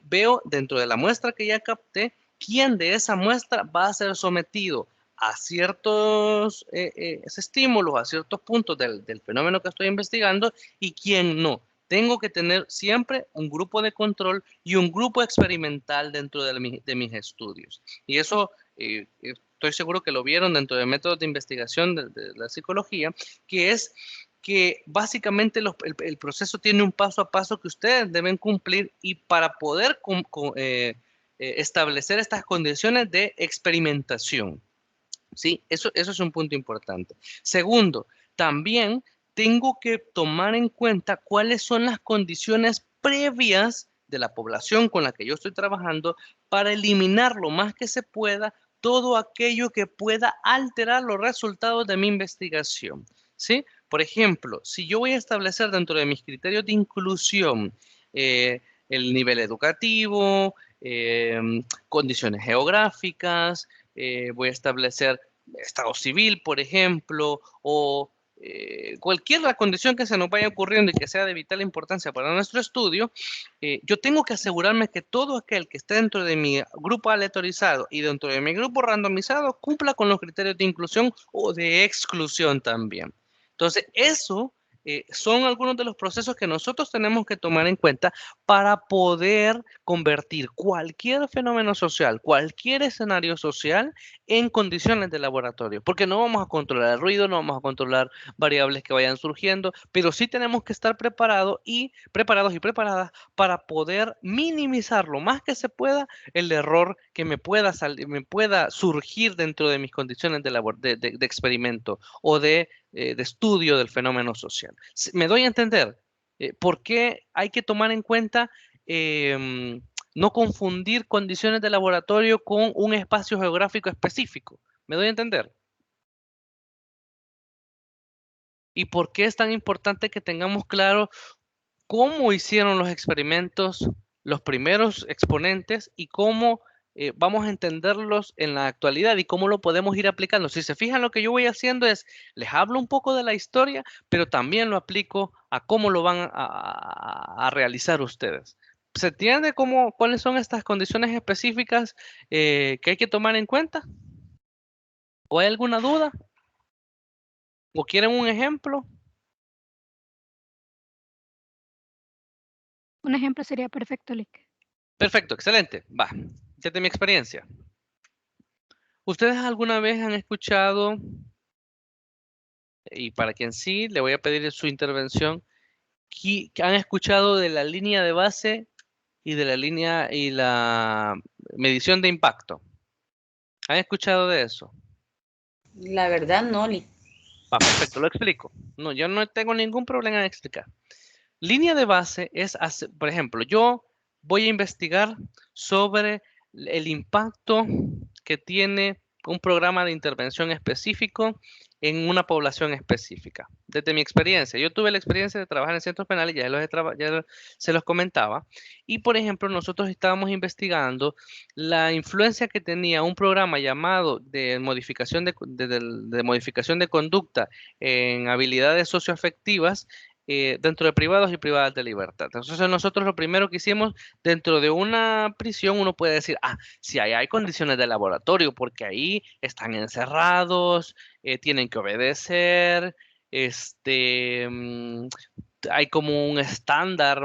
veo dentro de la muestra que ya capté quién de esa muestra va a ser sometido a ciertos estímulos, a ciertos puntos del fenómeno que estoy investigando y quién no. Tengo que tener siempre un grupo de control y un grupo experimental dentro de mis estudios. Y eso estoy seguro que lo vieron dentro de métodos de investigación de la psicología, que es que básicamente el proceso tiene un paso a paso que ustedes deben cumplir y para poder establecer estas condiciones de experimentación. ¿Sí? Eso es un punto importante. Segundo, también tengo que tomar en cuenta cuáles son las condiciones previas de la población con la que yo estoy trabajando para eliminar lo más que se pueda todo aquello que pueda alterar los resultados de mi investigación. ¿Sí? Por ejemplo, si yo voy a establecer dentro de mis criterios de inclusión el nivel educativo, condiciones geográficas, voy a establecer estado civil, por ejemplo, o cualquier la condición que se nos vaya ocurriendo y que sea de vital importancia para nuestro estudio, yo tengo que asegurarme que todo aquel que esté dentro de mi grupo aleatorizado y dentro de mi grupo randomizado cumpla con los criterios de inclusión o de exclusión también. Entonces, eso son algunos de los procesos que nosotros tenemos que tomar en cuenta para poder convertir cualquier fenómeno social, cualquier escenario social en condiciones de laboratorio, porque no vamos a controlar el ruido, no vamos a controlar variables que vayan surgiendo, pero sí tenemos que estar preparados y preparadas para poder minimizar lo más que se pueda el error que me pueda surgir dentro de mis condiciones de experimento o de estudio del fenómeno social. ¿Me doy a entender? ¿Por qué hay que tomar en cuenta no confundir condiciones de laboratorio con un espacio geográfico específico? ¿Me doy a entender? ¿Y por qué es tan importante que tengamos claro cómo hicieron los experimentos los primeros exponentes y cómo vamos a entenderlos en la actualidad y cómo lo podemos ir aplicando? Si se fijan, lo que yo voy haciendo es, les hablo un poco de la historia, pero también lo aplico a cómo lo van a realizar ustedes. ¿Se entiende cuáles son estas condiciones específicas que hay que tomar en cuenta? ¿O hay alguna duda? ¿O quieren un ejemplo? Un ejemplo sería perfecto, Lick. Perfecto, excelente. Va, desde mi experiencia. ¿Ustedes alguna vez han escuchado, y para quien sí, le voy a pedir su intervención, que han escuchado de la línea de base y de la línea y la medición de impacto? ¿Han escuchado de eso? La verdad, no, Lick. Va, perfecto, lo explico. No, yo no tengo ningún problema en explicar. Línea de base es, por ejemplo, yo voy a investigar sobre el impacto que tiene un programa de intervención específico en una población específica. Desde mi experiencia, yo tuve la experiencia de trabajar en centros penales, se los comentaba, y por ejemplo, nosotros estábamos investigando la influencia que tenía un programa llamado de modificación de modificación de conducta en habilidades socioafectivas dentro de privados y privadas de libertad. Entonces nosotros lo primero que hicimos dentro de una prisión, uno puede decir, si ahí hay condiciones de laboratorio, porque ahí están encerrados, tienen que obedecer, hay como un estándar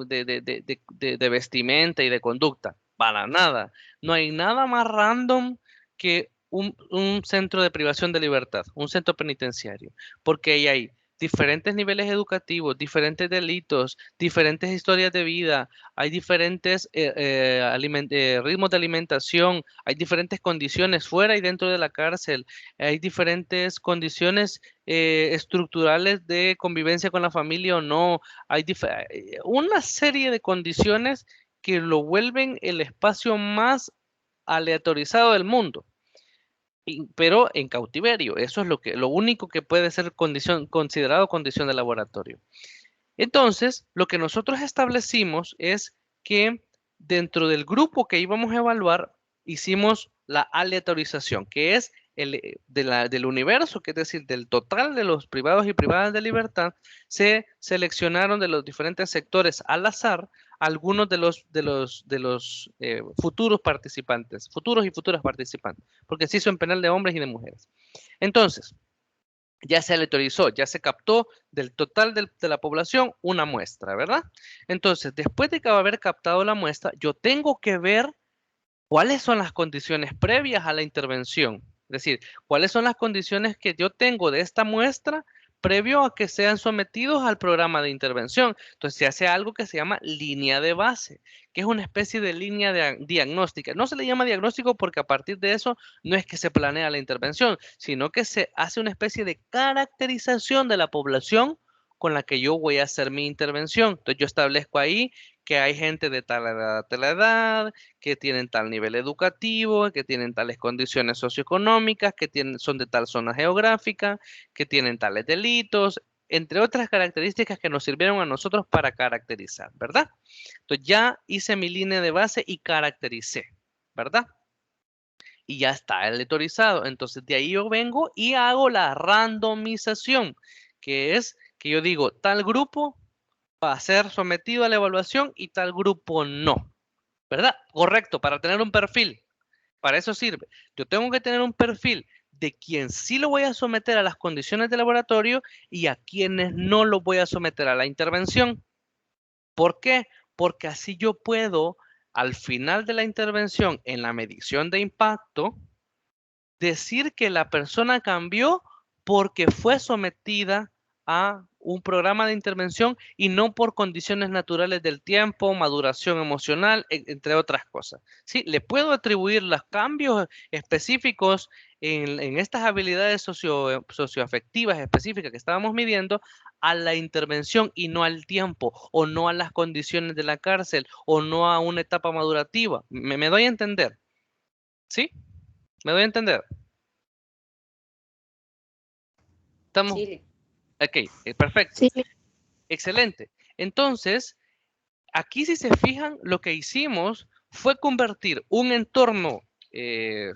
de vestimenta y de conducta. Para nada. No hay nada más random que un centro de privación de libertad, un centro penitenciario, porque ahí hay diferentes niveles educativos, diferentes delitos, diferentes historias de vida, hay diferentes ritmos de alimentación, hay diferentes condiciones fuera y dentro de la cárcel, hay diferentes condiciones estructurales de convivencia con la familia o no, hay una serie de condiciones que lo vuelven el espacio más aleatorizado del mundo, pero en cautiverio. Eso es lo único que puede ser considerado condición de laboratorio. Entonces, lo que nosotros establecimos es que dentro del grupo que íbamos a evaluar, hicimos la aleatorización, que es del universo, que es decir, del total de los privados y privadas de libertad, se seleccionaron de los diferentes sectores al azar algunos de los futuros participantes, futuros y futuras participantes, porque se hizo en penal de hombres y de mujeres. Entonces, ya se aleatorizó, ya se captó del total de la población una muestra, ¿verdad? Entonces, después de haber captado la muestra, yo tengo que ver cuáles son las condiciones previas a la intervención. Es decir, cuáles son las condiciones que yo tengo de esta muestra previo a que sean sometidos al programa de intervención. Entonces se hace algo que se llama línea de base, que es una especie de línea diagnóstica. No se le llama diagnóstico porque a partir de eso no es que se planea la intervención, sino que se hace una especie de caracterización de la población con la que yo voy a hacer mi intervención. Entonces yo establezco ahí que hay gente de tal edad, que tienen tal nivel educativo, que tienen tales condiciones socioeconómicas, son de tal zona geográfica, que tienen tales delitos, entre otras características que nos sirvieron a nosotros para caracterizar, ¿verdad? Entonces ya hice mi línea de base y caractericé, ¿verdad? Y ya está aleatorizado. Entonces de ahí yo vengo y hago la randomización, que es que yo digo, tal grupo va a ser sometido a la evaluación y tal grupo no, ¿verdad? Correcto, para tener un perfil. Para eso sirve. Yo tengo que tener un perfil de quien sí lo voy a someter a las condiciones de laboratorio y a quienes no lo voy a someter a la intervención. ¿Por qué? Porque así yo puedo, al final de la intervención, en la medición de impacto, decir que la persona cambió porque fue sometida a un programa de intervención y no por condiciones naturales del tiempo, maduración emocional, entre otras cosas. Sí, le puedo atribuir los cambios específicos en estas habilidades socioafectivas específicas que estábamos midiendo a la intervención y no al tiempo, o no a las condiciones de la cárcel, o no a una etapa madurativa. ¿Me doy a entender? ¿Sí? ¿Me doy a entender? ¿Estamos? Sí, Ok, perfecto. Sí, Excelente. Entonces, aquí si se fijan, lo que hicimos fue convertir un entorno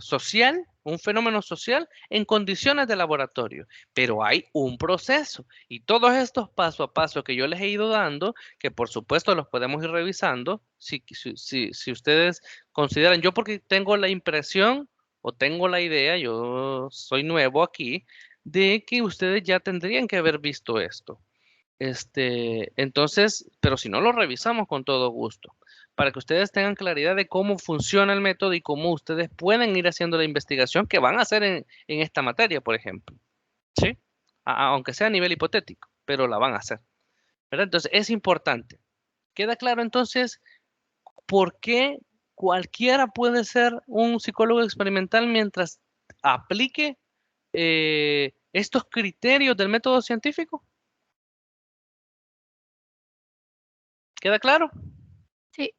social, un fenómeno social, en condiciones de laboratorio. Pero hay un proceso y todos estos paso a paso que yo les he ido dando, que por supuesto los podemos ir revisando, si ustedes consideran, yo porque tengo la impresión o tengo la idea, yo soy nuevo aquí, de que ustedes ya tendrían que haber visto esto. Entonces, pero si no lo revisamos con todo gusto, para que ustedes tengan claridad de cómo funciona el método y cómo ustedes pueden ir haciendo la investigación que van a hacer en esta materia, por ejemplo. ¿Sí? Aunque sea a nivel hipotético, pero la van a hacer. ¿Verdad? Entonces, es importante. ¿Queda claro entonces por qué cualquiera puede ser un psicólogo experimental mientras aplique estos criterios del método científico? ¿Queda claro? sí.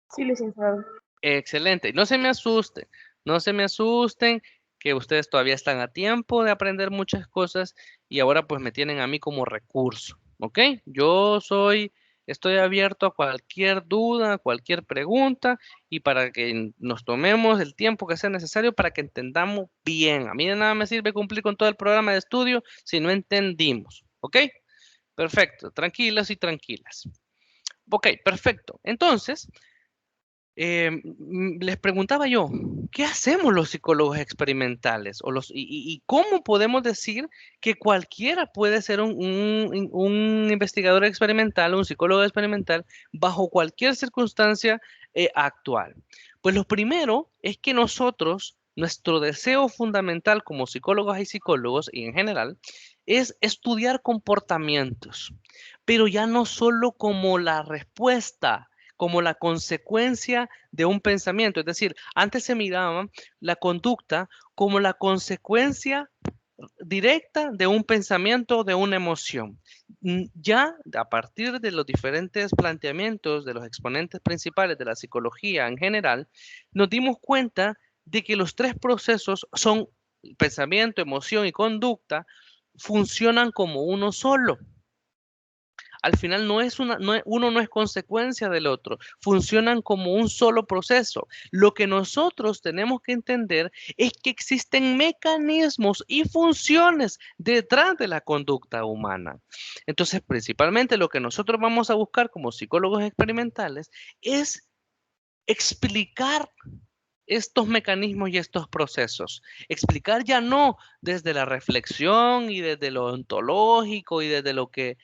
Sí, licenciado. Excelente. No se me asusten, no se me asusten, que ustedes todavía están a tiempo de aprender muchas cosas y ahora pues me tienen a mí como recurso, ¿ok? Estoy abierto a cualquier duda, a cualquier pregunta y para que nos tomemos el tiempo que sea necesario para que entendamos bien. A mí de nada me sirve cumplir con todo el programa de estudio si no entendimos, ¿ok? Perfecto, tranquilas y tranquilas. Ok, perfecto. Entonces, les preguntaba yo, ¿qué hacemos los psicólogos experimentales? Y cómo podemos decir que cualquiera puede ser un investigador experimental, un psicólogo experimental, bajo cualquier circunstancia actual? Pues lo primero es que nosotros, nuestro deseo fundamental como psicólogos y psicólogos, y en general, es estudiar comportamientos, pero ya no solo como la respuesta, como la consecuencia de un pensamiento. Es decir, antes se miraba la conducta como la consecuencia directa de un pensamiento, de una emoción. Ya a partir de los diferentes planteamientos de los exponentes principales de la psicología en general, nos dimos cuenta de que los tres procesos son pensamiento, emoción y conducta, funcionan como uno solo. Al final uno no es consecuencia del otro, funcionan como un solo proceso. Lo que nosotros tenemos que entender es que existen mecanismos y funciones detrás de la conducta humana. Entonces, principalmente lo que nosotros vamos a buscar como psicólogos experimentales es explicar estos mecanismos y estos procesos. Explicar ya no desde la reflexión y desde lo ontológico y desde lo que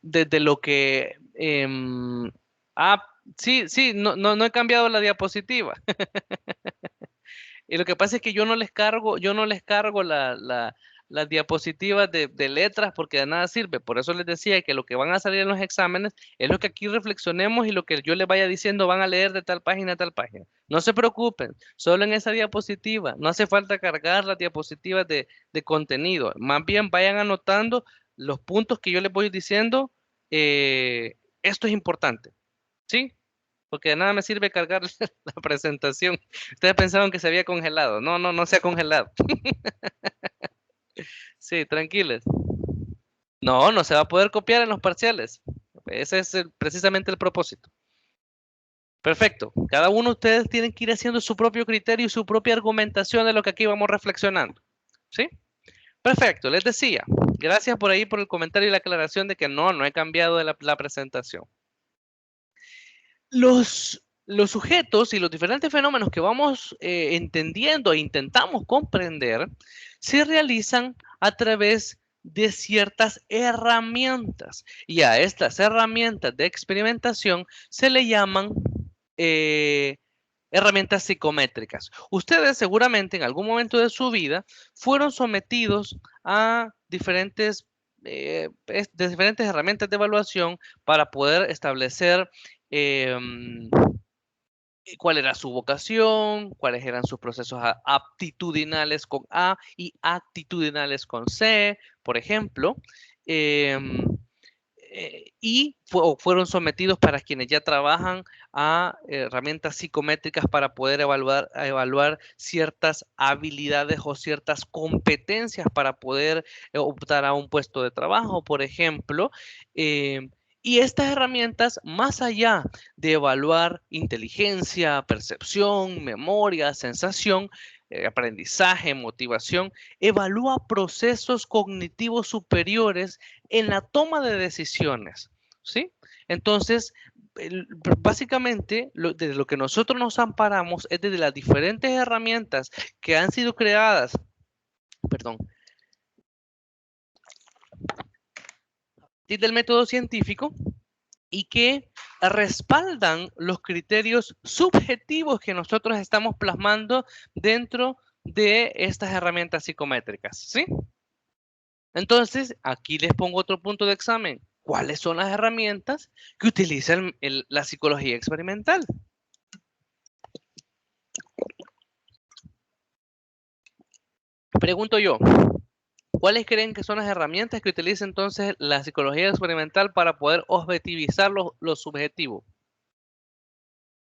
desde lo que sí, no he cambiado la diapositiva. Y lo que pasa es que yo no les cargo las diapositivas de letras porque de nada sirve. Por eso les decía que lo que van a salir en los exámenes es lo que aquí reflexionemos y lo que yo les vaya diciendo van a leer de tal página a tal página. No se preocupen, solo en esa diapositiva. No hace falta cargar las diapositivas de contenido. Más bien vayan anotando los puntos que yo les voy diciendo. Esto es importante, ¿sí? Porque de nada me sirve cargar la presentación. Ustedes pensaban que se había congelado. No se ha congelado. Sí, tranquilos. No, no se va a poder copiar en los parciales. Ese es precisamente el propósito. Perfecto. Cada uno de ustedes tienen que ir haciendo su propio criterio y su propia argumentación de lo que aquí vamos reflexionando. ¿Sí? Perfecto. Les decía, gracias por ahí por el comentario y la aclaración de que no he cambiado de la presentación. Los sujetos y los diferentes fenómenos que vamos entendiendo e intentamos comprender se realizan a través de ciertas herramientas. Y a estas herramientas de experimentación se le llaman herramientas psicométricas. Ustedes seguramente en algún momento de su vida fueron sometidos a diferentes herramientas de evaluación para poder establecer cuál era su vocación, cuáles eran sus procesos aptitudinales con A y actitudinales con C, por ejemplo. Y fueron sometidos para quienes ya trabajan a herramientas psicométricas para poder evaluar ciertas habilidades o ciertas competencias para poder optar a un puesto de trabajo, por ejemplo. Y estas herramientas, más allá de evaluar inteligencia, percepción, memoria, sensación, aprendizaje, motivación, evalúa procesos cognitivos superiores en la toma de decisiones, ¿sí? Entonces, básicamente, de lo que nosotros nos amparamos es de las diferentes herramientas que han sido creadas, perdón, a partir del método científico y que respaldan los criterios subjetivos que nosotros estamos plasmando dentro de estas herramientas psicométricas, ¿sí? Entonces, aquí les pongo otro punto de examen. ¿Cuáles son las herramientas que utiliza la psicología experimental? Pregunto yo, ¿cuáles creen que son las herramientas que utiliza entonces la psicología experimental para poder objetivizar lo subjetivo?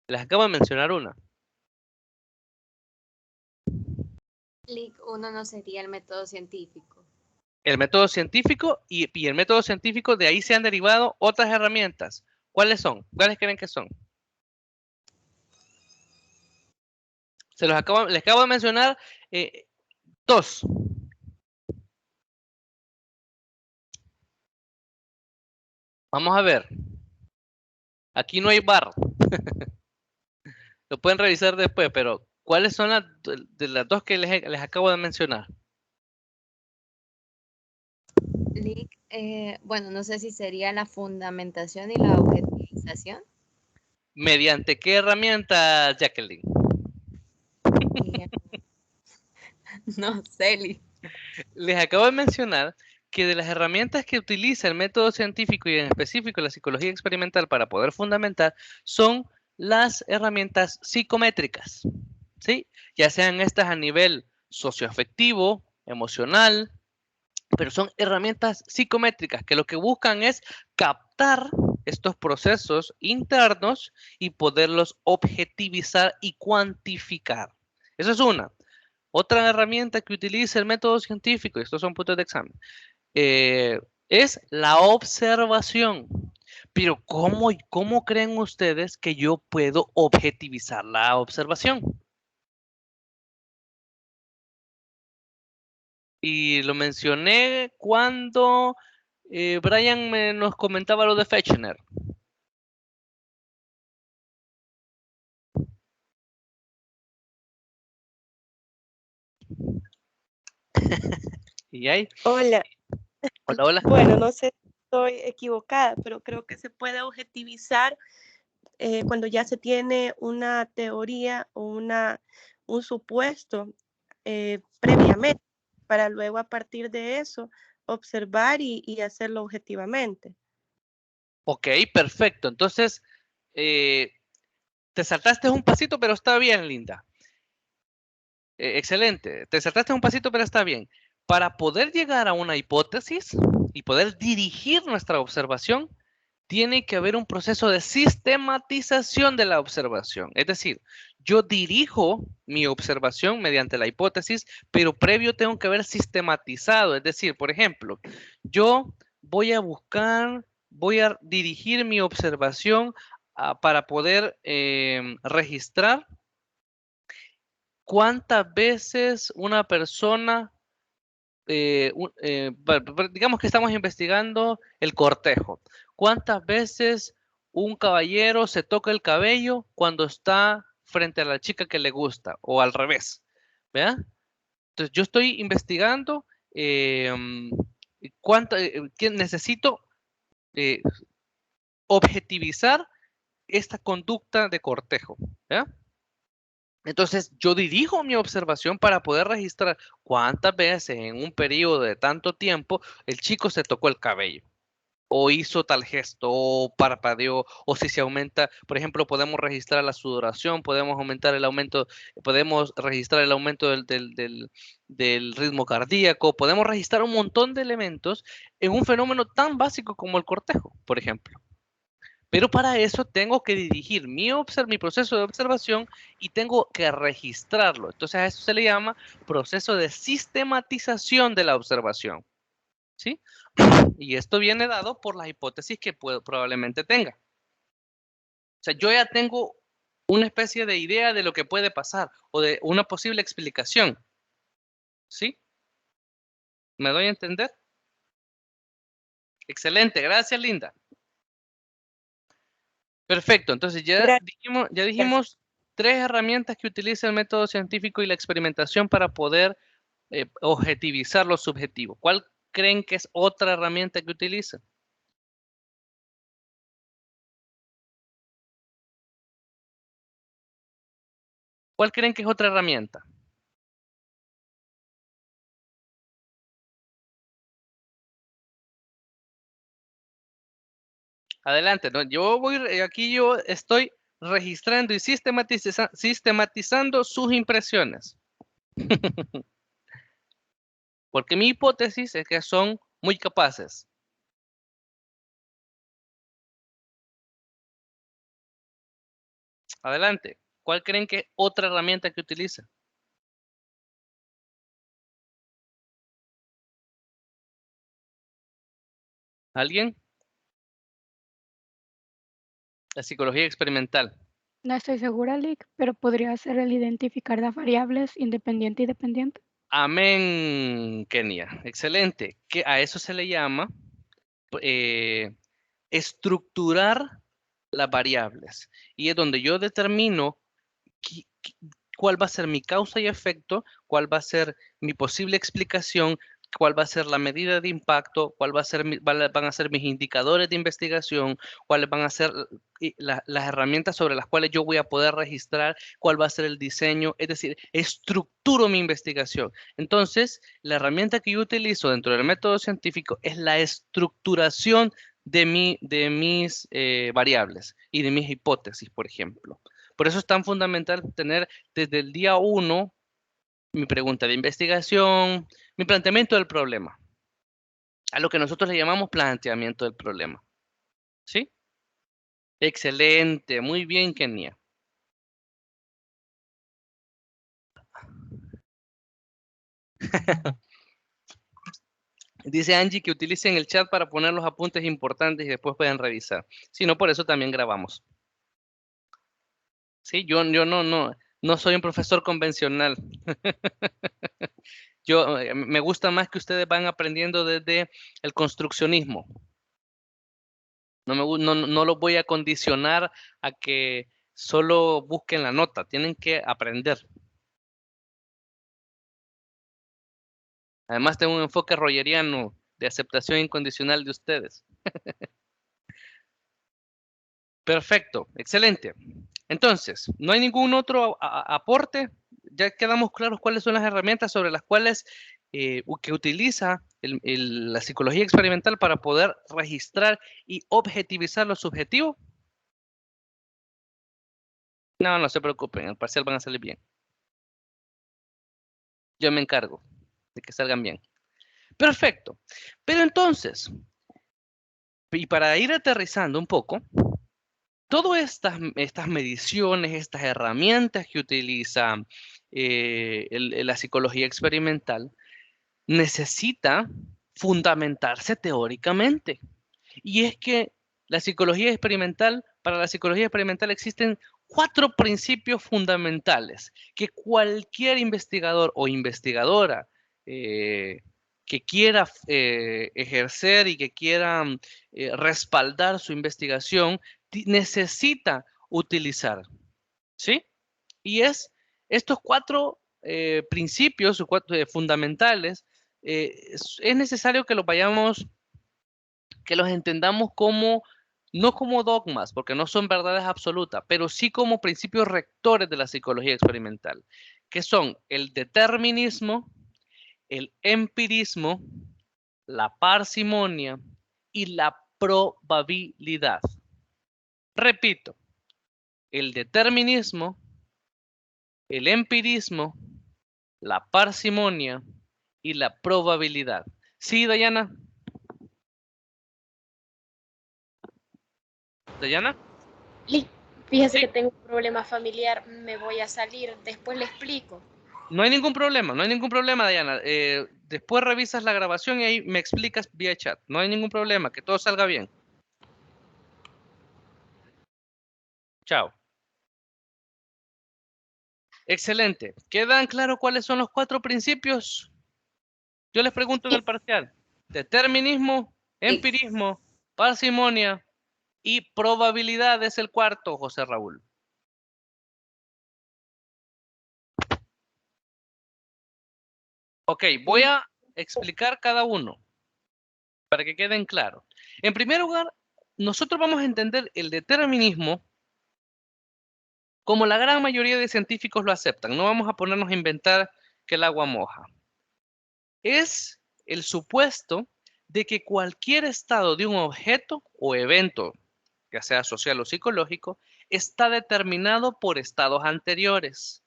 Les acabo de mencionar una. Lic, uno no sería el método científico. El método científico y el método científico, de ahí se han derivado otras herramientas. ¿Cuáles son? ¿Cuáles creen que son? Les acabo de mencionar dos. Vamos a ver. Aquí no hay bar. Lo pueden revisar después, pero ¿cuáles son de las dos que les acabo de mencionar? Lic, bueno, no sé si sería la fundamentación y la objetivización. ¿Mediante qué herramienta, Jacqueline? No sé, Lic. Les acabo de mencionar que de las herramientas que utiliza el método científico y en específico la psicología experimental para poder fundamentar son las herramientas psicométricas, ¿sí? Ya sean estas a nivel socioafectivo, emocional, pero son herramientas psicométricas que lo que buscan es captar estos procesos internos y poderlos objetivizar y cuantificar. Esa es una. Otra herramienta que utiliza el método científico, y estos son puntos de examen, es la observación. Pero ¿cómo creen ustedes que yo puedo objetivizar la observación? Y lo mencioné cuando Brian nos comentaba lo de Fechner. ¿Y ahí? Hola. Hola, hola. Bueno, no sé si estoy equivocada, pero creo que se puede objetivizar cuando ya se tiene una teoría o un supuesto previamente, para luego a partir de eso observar y hacerlo objetivamente. Ok, perfecto. Entonces, te saltaste un pasito, pero está bien, Linda. Excelente. Te saltaste un pasito, pero está bien. Para poder llegar a una hipótesis y poder dirigir nuestra observación, tiene que haber un proceso de sistematización de la observación. Es decir, yo dirijo mi observación mediante la hipótesis, pero previo tengo que haber sistematizado. Es decir, por ejemplo, yo voy a dirigir mi observación para poder registrar cuántas veces una persona, digamos que estamos investigando el cortejo. ¿Cuántas veces un caballero se toca el cabello cuando está frente a la chica que le gusta? O al revés, ¿verdad? Entonces yo estoy investigando que necesito eh, objetivizar esta conducta de cortejo, ¿verdad? Entonces, yo dirijo mi observación para poder registrar cuántas veces en un periodo de tanto tiempo el chico se tocó el cabello, o hizo tal gesto, o parpadeó, o si se aumenta, por ejemplo, podemos registrar la sudoración, podemos registrar el aumento del ritmo cardíaco, podemos registrar un montón de elementos en un fenómeno tan básico como el cortejo, por ejemplo. Pero para eso tengo que dirigir mi proceso de observación y tengo que registrarlo. Entonces a eso se le llama proceso de sistematización de la observación. ¿Sí? Y esto viene dado por las hipótesis que probablemente tenga. O sea, yo ya tengo una especie de idea de lo que puede pasar o de una posible explicación. ¿Sí? ¿Me doy a entender? Excelente, gracias Linda. Perfecto, entonces ya dijimos 3 herramientas que utiliza el método científico y la experimentación para poder objetivizar lo subjetivo. ¿Cuál creen que es otra herramienta que utiliza? ¿Cuál creen que es otra herramienta? Adelante, ¿no? Yo estoy registrando y sistematizando sus impresiones. Porque mi hipótesis es que son muy capaces. Adelante. ¿Cuál creen que es otra herramienta que utiliza? ¿Alguien? La psicología experimental. No estoy segura, Lick, pero podría ser el identificar las variables independiente y dependiente. Amén, Kenia. Excelente. Que a eso se le llama estructurar las variables. Y es donde yo determino cuál va a ser mi causa y efecto, cuál va a ser mi posible explicación, cuál va a ser la medida de impacto, van a ser mis indicadores de investigación, cuáles van a ser las herramientas sobre las cuales yo voy a poder registrar, cuál va a ser el diseño, es decir, estructuro mi investigación. Entonces, la herramienta que yo utilizo dentro del método científico es la estructuración de mis variables y de mis hipótesis, por ejemplo. Por eso es tan fundamental tener desde el día 1 mi pregunta de investigación, mi planteamiento del problema, a lo que nosotros le llamamos planteamiento del problema. ¿Sí? Excelente, muy bien, Kenia. Dice Angie que utilicen el chat para poner los apuntes importantes y después pueden revisar. Si no, por eso también grabamos. Sí, yo no soy un profesor convencional. Me gusta más que ustedes van aprendiendo desde el construccionismo. No los voy a condicionar a que solo busquen la nota, tienen que aprender. Además tengo un enfoque rogeriano de aceptación incondicional de ustedes. Perfecto, excelente. Entonces, ¿no hay ningún otro aporte? Ya quedamos claros cuáles son las herramientas sobre las cuales que utiliza la psicología experimental para poder registrar y objetivizar lo subjetivo. No se preocupen, el parcial van a salir bien. Yo me encargo de que salgan bien. Perfecto. Pero entonces, Y para ir aterrizando un poco, todas estas mediciones, estas herramientas que utiliza la psicología experimental, necesita fundamentarse teóricamente. Y es que para la psicología experimental existen 4 principios fundamentales que cualquier investigador o investigadora que quiera ejercer y que quiera respaldar su investigación necesita utilizar, ¿sí? Y estos 4 principios fundamentales, es necesario que los entendamos no como dogmas, porque no son verdades absolutas, pero sí como principios rectores de la psicología experimental, que son el determinismo, el empirismo, la parsimonia y la probabilidad. Repito, el determinismo, el empirismo, la parsimonia y la probabilidad. ¿Sí, Dayana? ¿Dayana? Fíjese Sí. que tengo un problema familiar, me voy a salir, después le explico. No hay ningún problema, Dayana. Después revisas la grabación y ahí me explicas vía chat. No hay ningún problema, que todo salga bien. Chao. Excelente. ¿Quedan claros cuáles son los 4 principios? Yo les pregunto en el parcial. Determinismo, empirismo, parsimonia y probabilidad es el 4, José Raúl. Ok, voy a explicar cada uno para que queden claros. En primer lugar, nosotros vamos a entender el determinismo como la gran mayoría de científicos lo aceptan. No vamos a ponernos a inventar que el agua moja. Es el supuesto de que cualquier estado de un objeto o evento, ya sea social o psicológico, está determinado por estados anteriores.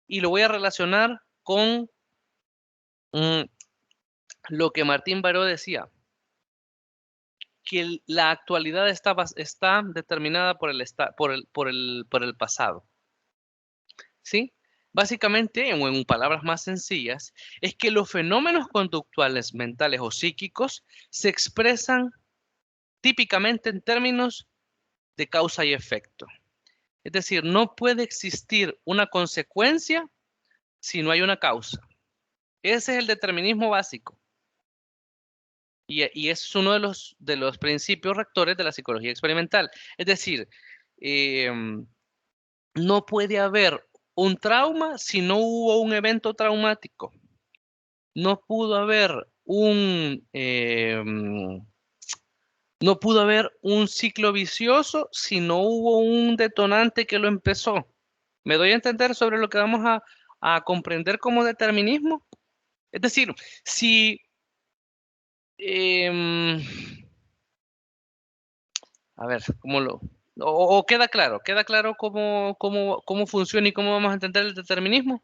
Y lo voy a relacionar con lo que Martín Baró decía, que la actualidad está determinada por el pasado. ¿Sí? Básicamente, en palabras más sencillas, es que los fenómenos conductuales, mentales o psíquicos se expresan típicamente en términos de causa y efecto. Es decir, no puede existir una consecuencia si no hay una causa. Ese es el determinismo básico. Y es uno de los principios rectores de la psicología experimental. Es decir, no puede haber un trauma si no hubo un evento traumático. No pudo haber no pudo haber un ciclo vicioso si no hubo un detonante que lo empezó. ¿Me doy a entender sobre lo que vamos a comprender como determinismo? Es decir, si... a ver, ¿cómo lo...? O queda claro cómo funciona y cómo vamos a entender el determinismo.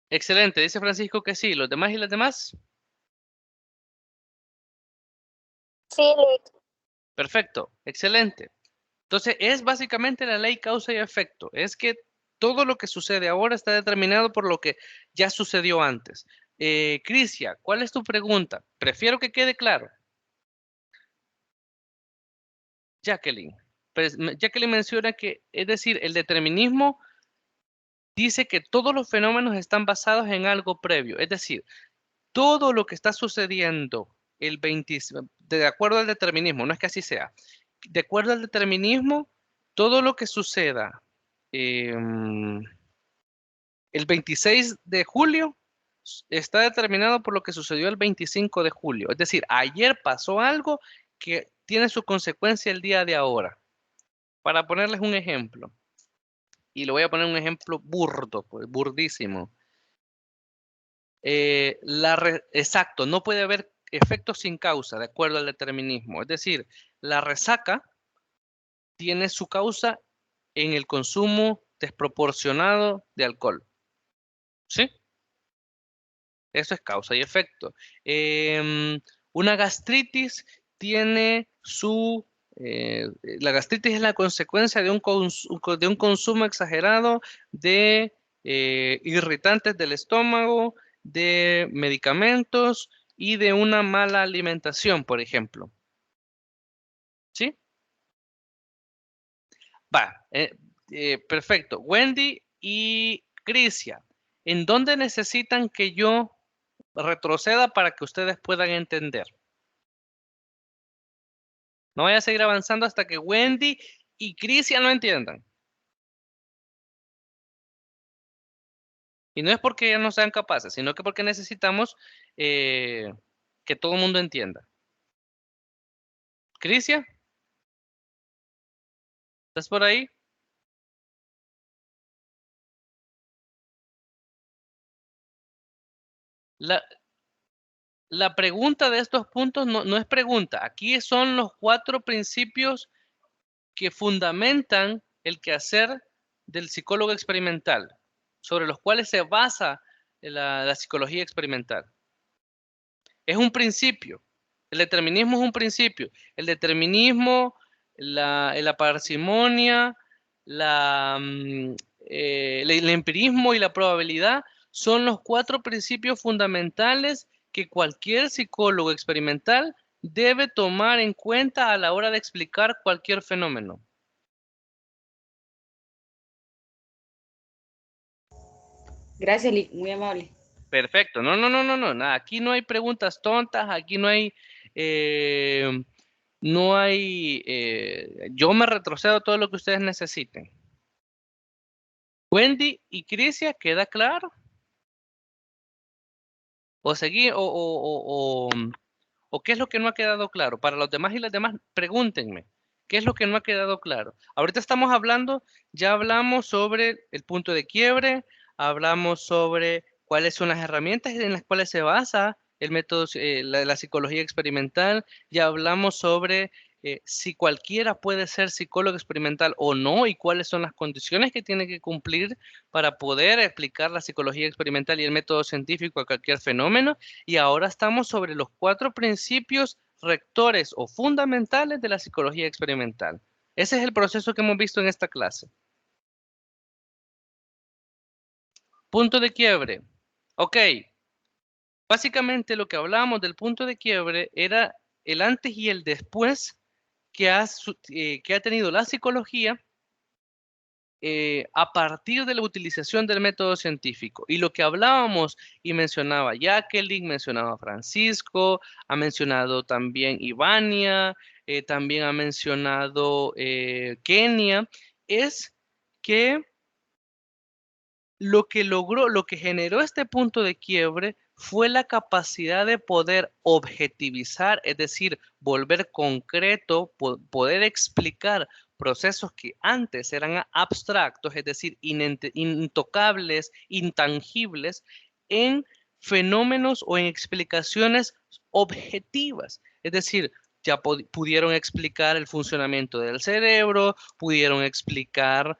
Excelente, dice Francisco que sí. ¿Los demás y las demás? Sí, listo. Perfecto, excelente. Entonces, es básicamente la ley causa y efecto. Es que todo lo que sucede ahora está determinado por lo que ya sucedió antes. Crisia, ¿cuál es tu pregunta? Prefiero que quede claro. Jacqueline. Pues, Jacqueline menciona que, es decir, el determinismo dice que todos los fenómenos están basados en algo previo. Es decir, todo lo que está sucediendo de acuerdo al determinismo, no es que así sea, de acuerdo al determinismo, todo lo que suceda el 26 de julio está determinado por lo que sucedió el 25 de julio. Es decir, ayer pasó algo que tiene su consecuencia el día de ahora. Para ponerles un ejemplo, y le voy a poner un ejemplo burdo, pues, burdísimo. Exacto, no puede haber efectos sin causa, de acuerdo al determinismo. Es decir, la resaca tiene su causa en el consumo desproporcionado de alcohol. ¿Sí? Eso es causa y efecto. Una gastritis tiene la gastritis es la consecuencia de un consumo exagerado de irritantes del estómago, de medicamentos y de una mala alimentación, por ejemplo. ¿Sí? Va, perfecto. Wendy y Crisia, ¿en dónde necesitan que yo retroceda para que ustedes puedan entender? No voy a seguir avanzando hasta que Wendy y Crisia no entiendan. Y no es porque ellos no sean capaces, sino que porque necesitamos que todo el mundo entienda. Crisia, ¿estás por ahí? La pregunta de estos puntos no es pregunta. Aquí son los 4 principios que fundamentan el quehacer del psicólogo experimental, sobre los cuales se basa la psicología experimental. Es un principio. El determinismo es un principio. El determinismo, la parsimonia, el empirismo y la probabilidad son los 4 principios fundamentales que cualquier psicólogo experimental debe tomar en cuenta a la hora de explicar cualquier fenómeno. Gracias, Lick, muy amable. Perfecto. No, nada. Aquí no hay preguntas tontas, aquí no hay, yo me retrocedo todo lo que ustedes necesiten. Wendy y Crisia, ¿queda claro? O seguir, o qué es lo que no ha quedado claro. Para los demás y las demás, pregúntenme. ¿Qué es lo que no ha quedado claro? Ahorita estamos hablando, ya hablamos sobre el punto de quiebre, hablamos sobre cuáles son las herramientas en las cuales se basa el método, la psicología experimental, ya hablamos sobre si cualquiera puede ser psicólogo experimental o no y cuáles son las condiciones que tiene que cumplir para poder explicar la psicología experimental y el método científico a cualquier fenómeno. Y ahora estamos sobre los 4 principios rectores o fundamentales de la psicología experimental. Ese es el proceso que hemos visto en esta clase. Punto de quiebre. Ok. Básicamente lo que hablábamos del punto de quiebre era el antes y el después que ha tenido la psicología a partir de la utilización del método científico. Y lo que hablábamos y mencionaba Jacqueline, mencionaba Francisco, ha mencionado también Ivania, también ha mencionado Kenia, es que lo que logró, lo que generó este punto de quiebre fue la capacidad de poder objetivizar, es decir, volver concreto, poder explicar procesos que antes eran abstractos, es decir, intocables, intangibles, en fenómenos o en explicaciones objetivas. Es decir, ya pudieron explicar el funcionamiento del cerebro, pudieron explicar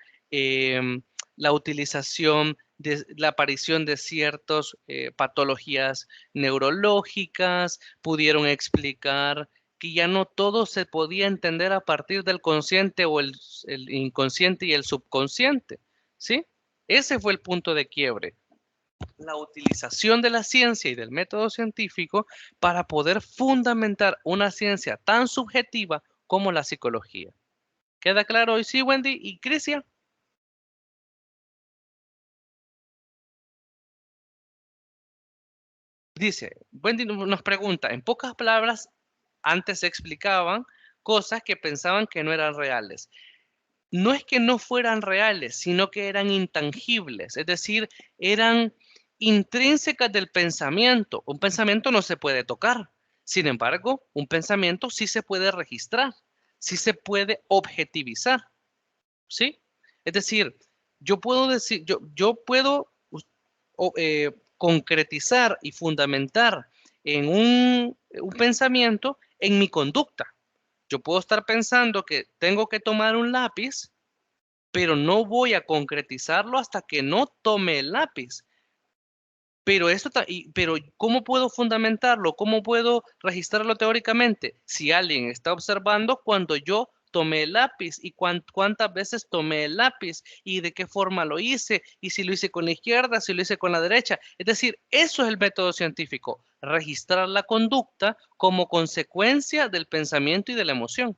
la utilización de la aparición de ciertas patologías neurológicas, pudieron explicar que ya no todo se podía entender a partir del consciente o el inconsciente y el subconsciente, ¿sí? Ese fue el punto de quiebre. La utilización de la ciencia y del método científico para poder fundamentar una ciencia tan subjetiva como la psicología. ¿Queda claro hoy sí, Wendy y Crisia? Dice, Wendy nos pregunta, en pocas palabras, antes se explicaban cosas que pensaban que no eran reales. No es que no fueran reales, sino que eran intangibles, es decir, eran intrínsecas del pensamiento. Un pensamiento no se puede tocar. Sin embargo, un pensamiento sí se puede registrar, sí se puede objetivizar, ¿sí? Es decir, yo puedo decir, yo puedo concretizar y fundamentar en un pensamiento en mi conducta. Yo puedo estar pensando que tengo que tomar un lápiz, pero no voy a concretizarlo hasta que no tome el lápiz. Pero pero ¿cómo puedo fundamentarlo? ¿Cómo puedo registrarlo teóricamente? Si alguien está observando cuando yo tomé el lápiz y cuántas veces tomé el lápiz y de qué forma lo hice y si lo hice con la izquierda, si lo hice con la derecha. Es decir, eso es el método científico, registrar la conducta como consecuencia del pensamiento y de la emoción.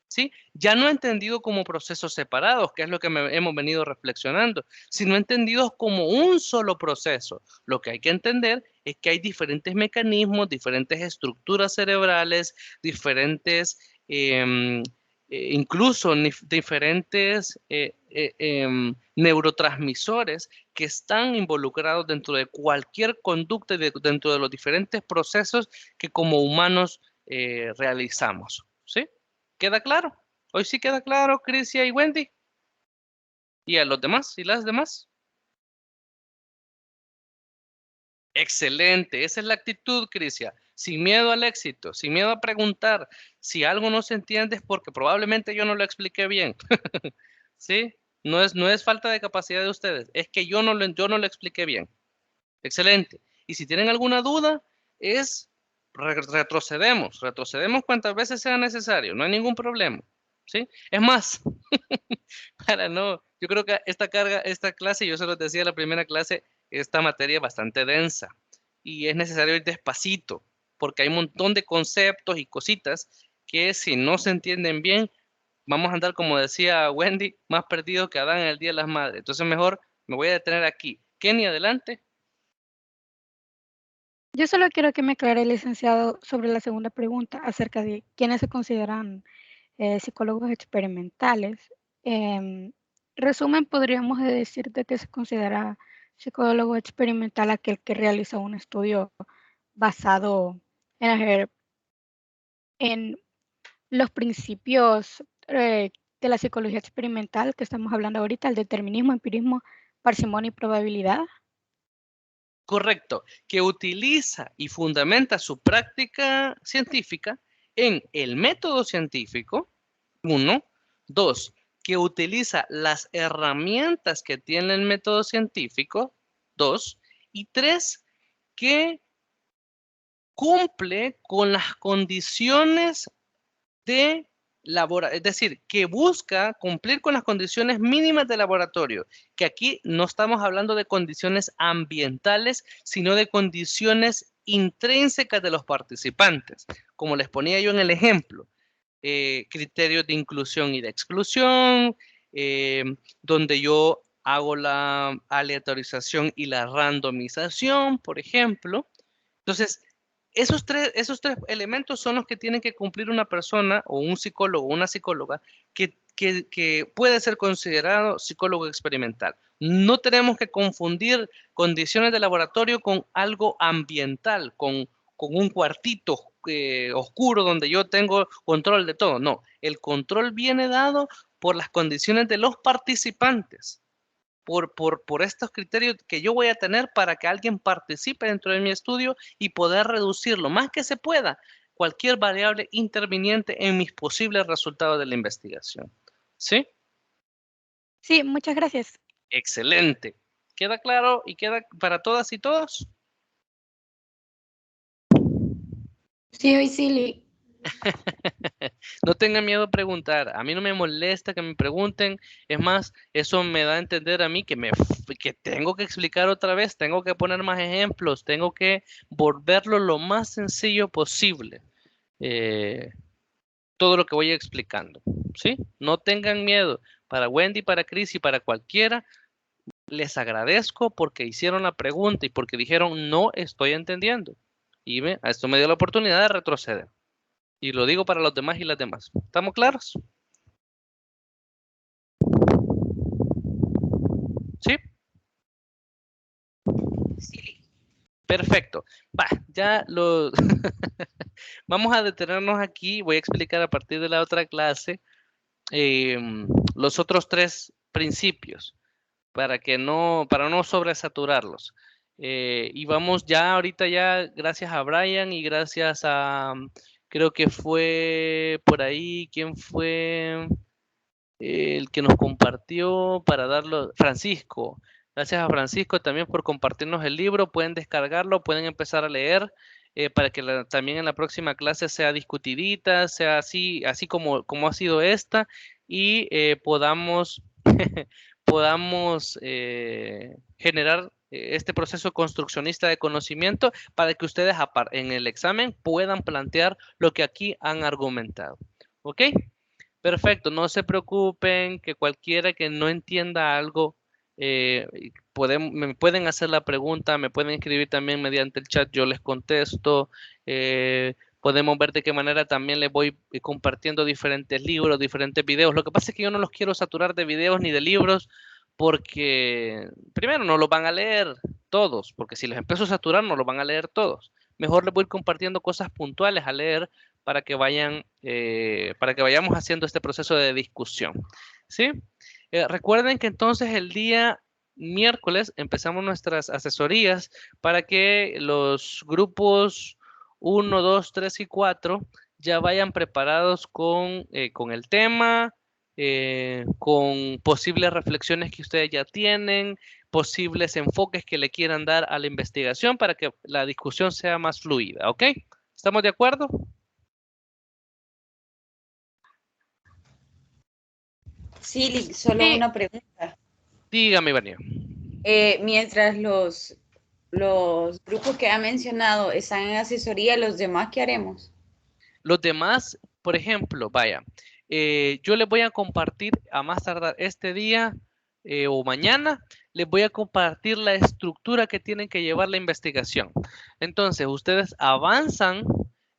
¿Sí? Ya no entendido como procesos separados, que es lo que hemos venido reflexionando, sino entendidos como un solo proceso. Lo que hay que entender es que hay diferentes mecanismos, diferentes estructuras cerebrales, diferentes, incluso diferentes neurotransmisores que están involucrados dentro de cualquier conducta y dentro de los diferentes procesos que como humanos realizamos. ¿Sí? ¿Queda claro? Hoy sí queda claro, Crisia y Wendy. ¿Y a los demás? ¿Y las demás? Excelente, esa es la actitud, Crisia. Sin miedo al éxito, sin miedo a preguntar. Si algo no se entiende es porque probablemente yo no lo expliqué bien. ¿Sí? No es falta de capacidad de ustedes, es que yo no lo expliqué bien. Excelente. Y si tienen alguna duda, retrocedemos cuantas veces sea necesario, no hay ningún problema. ¿Sí? Es más, yo creo que esta clase, yo se los decía en la primera clase, esta materia es bastante densa y es necesario ir despacito porque hay un montón de conceptos y cositas que si no se entienden bien, vamos a andar, como decía Wendy, más perdidos que Adán en el Día de las Madres. Entonces mejor me voy a detener aquí. Kenny, adelante. Yo solo quiero que me aclare, licenciado, sobre la segunda pregunta acerca de quiénes se consideran psicólogos experimentales. En resumen, podríamos decir de que se considera psicólogo experimental aquel que realiza un estudio basado en los principios de la psicología experimental que estamos hablando ahorita, el determinismo, empirismo, parsimonia y probabilidad. Correcto, que utiliza y fundamenta su práctica científica en el método científico, 1. 2, que utiliza las herramientas que tiene el método científico, 2. Y 3, que cumple con las condiciones de es decir, que busca cumplir con las condiciones mínimas de laboratorio, que aquí no estamos hablando de condiciones ambientales, sino de condiciones intrínsecas de los participantes, como les ponía yo en el ejemplo, criterios de inclusión y de exclusión, donde yo hago la aleatorización y la randomización, por ejemplo. Entonces, esos tres elementos son los que tienen que cumplir una persona o un psicólogo o una psicóloga que puede ser considerado psicólogo experimental. No tenemos que confundir condiciones de laboratorio con algo ambiental, con un cuartito oscuro donde yo tengo control de todo. No, el control viene dado por las condiciones de los participantes. Por estos criterios que yo voy a tener para que alguien participe dentro de mi estudio y poder reducir lo más que se pueda cualquier variable interviniente en mis posibles resultados de la investigación. ¿Sí? Sí, muchas gracias. Excelente. ¿Queda claro y queda para todas y todos? Sí, hoy sí. No tengan miedo a preguntar. A mí no me molesta que me pregunten. Es más, eso me da a entender a mí que tengo que explicar otra vez, tengo que poner más ejemplos, tengo que volverlo lo más sencillo posible. Todo lo que voy explicando. ¿Sí? No tengan miedo. Para Wendy, para Chris y para cualquiera, les agradezco porque hicieron la pregunta y porque dijeron no estoy entendiendo. Y a esto me dio la oportunidad de retroceder. Y lo digo para los demás y las demás. ¿Estamos claros? ¿Sí? Sí. Perfecto. Ya lo... Vamos a detenernos aquí. Voy a explicar a partir de la otra clase los otros 3 principios para no sobresaturarlos. Y vamos ya ahorita gracias a Brian y gracias a... Creo que fue por ahí, ¿quién fue el que nos compartió para darlo? Francisco. Gracias a Francisco también por compartirnos el libro. Pueden descargarlo, pueden empezar a leer para que también en la próxima clase sea discutidita, sea así como ha sido esta y podamos, podamos generar este proceso construccionista de conocimiento para que ustedes en el examen puedan plantear lo que aquí han argumentado. ¿Ok? Perfecto, no se preocupen, que cualquiera que no entienda algo, me pueden hacer la pregunta, me pueden escribir también mediante el chat, yo les contesto. Podemos ver de qué manera también les voy compartiendo diferentes libros, diferentes videos. Lo que pasa es que yo no los quiero saturar de videos ni de libros porque primero no los van a leer todos, porque si les empiezo a saturar no los van a leer todos. Mejor les voy compartiendo cosas puntuales a leer para que vayamos haciendo este proceso de discusión, ¿sí? Recuerden que entonces el día miércoles empezamos nuestras asesorías para que los grupos 1, 2, 3 y 4 ya vayan preparados con el tema, con posibles reflexiones que ustedes ya tienen, posibles enfoques que le quieran dar a la investigación para que la discusión sea más fluida, ¿ok? ¿Estamos de acuerdo? Sí, solo Sí. una pregunta. Dígame, Vania. Mientras los grupos que ha mencionado están en asesoría, ¿los demás qué haremos? Los demás, por ejemplo, vaya, yo les voy a compartir a más tardar este día o mañana, les voy a compartir la estructura que tienen que llevar la investigación. Entonces, ustedes avanzan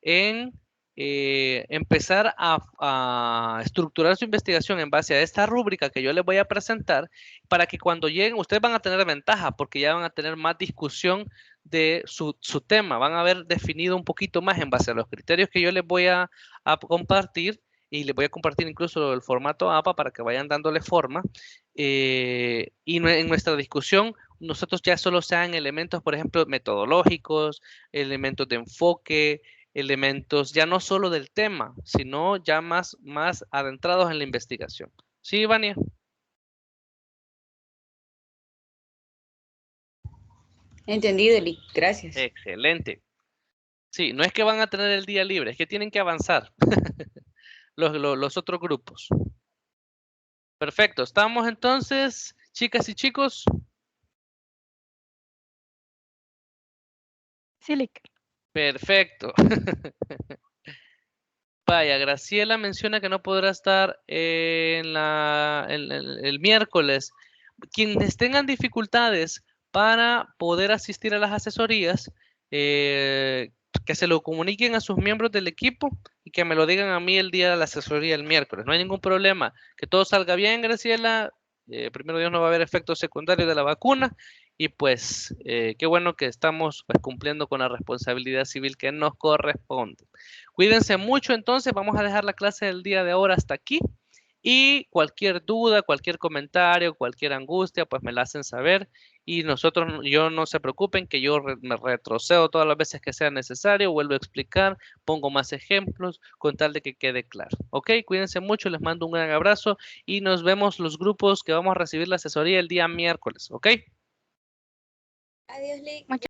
en empezar a estructurar su investigación en base a esta rúbrica que yo les voy a presentar para que cuando lleguen, ustedes van a tener ventaja porque ya van a tener más discusión de su tema, van a haber definido un poquito más en base a los criterios que yo les voy a compartir y les voy a compartir incluso el formato APA para que vayan dándole forma y en nuestra discusión nosotros ya solo sean elementos, por ejemplo, metodológicos, elementos de enfoque, elementos ya no solo del tema, sino ya más adentrados en la investigación. ¿Sí, Vania? Entendido, Eli. Gracias. Excelente. Sí, no es que van a tener el día libre, es que tienen que avanzar los otros grupos. Perfecto, estamos entonces, chicas y chicos. Sí, Lick. Perfecto. Vaya, Graciela menciona que no podrá estar el miércoles. Quienes tengan dificultades para poder asistir a las asesorías, que se lo comuniquen a sus miembros del equipo y que me lo digan a mí el día de la asesoría el miércoles. No hay ningún problema. Que todo salga bien, Graciela. Primero Dios, no va a haber efectos secundarios de la vacuna. Y pues, qué bueno que estamos pues, cumpliendo con la responsabilidad civil que nos corresponde. Cuídense mucho, entonces vamos a dejar la clase del día de ahora hasta aquí. Y cualquier duda, cualquier comentario, cualquier angustia, pues me la hacen saber. Y yo no se preocupen que yo me retrocedo todas las veces que sea necesario, vuelvo a explicar, pongo más ejemplos con tal de que quede claro. Ok, cuídense mucho, les mando un gran abrazo y nos vemos los grupos que vamos a recibir la asesoría el día miércoles. Ok. Adiós, Lick.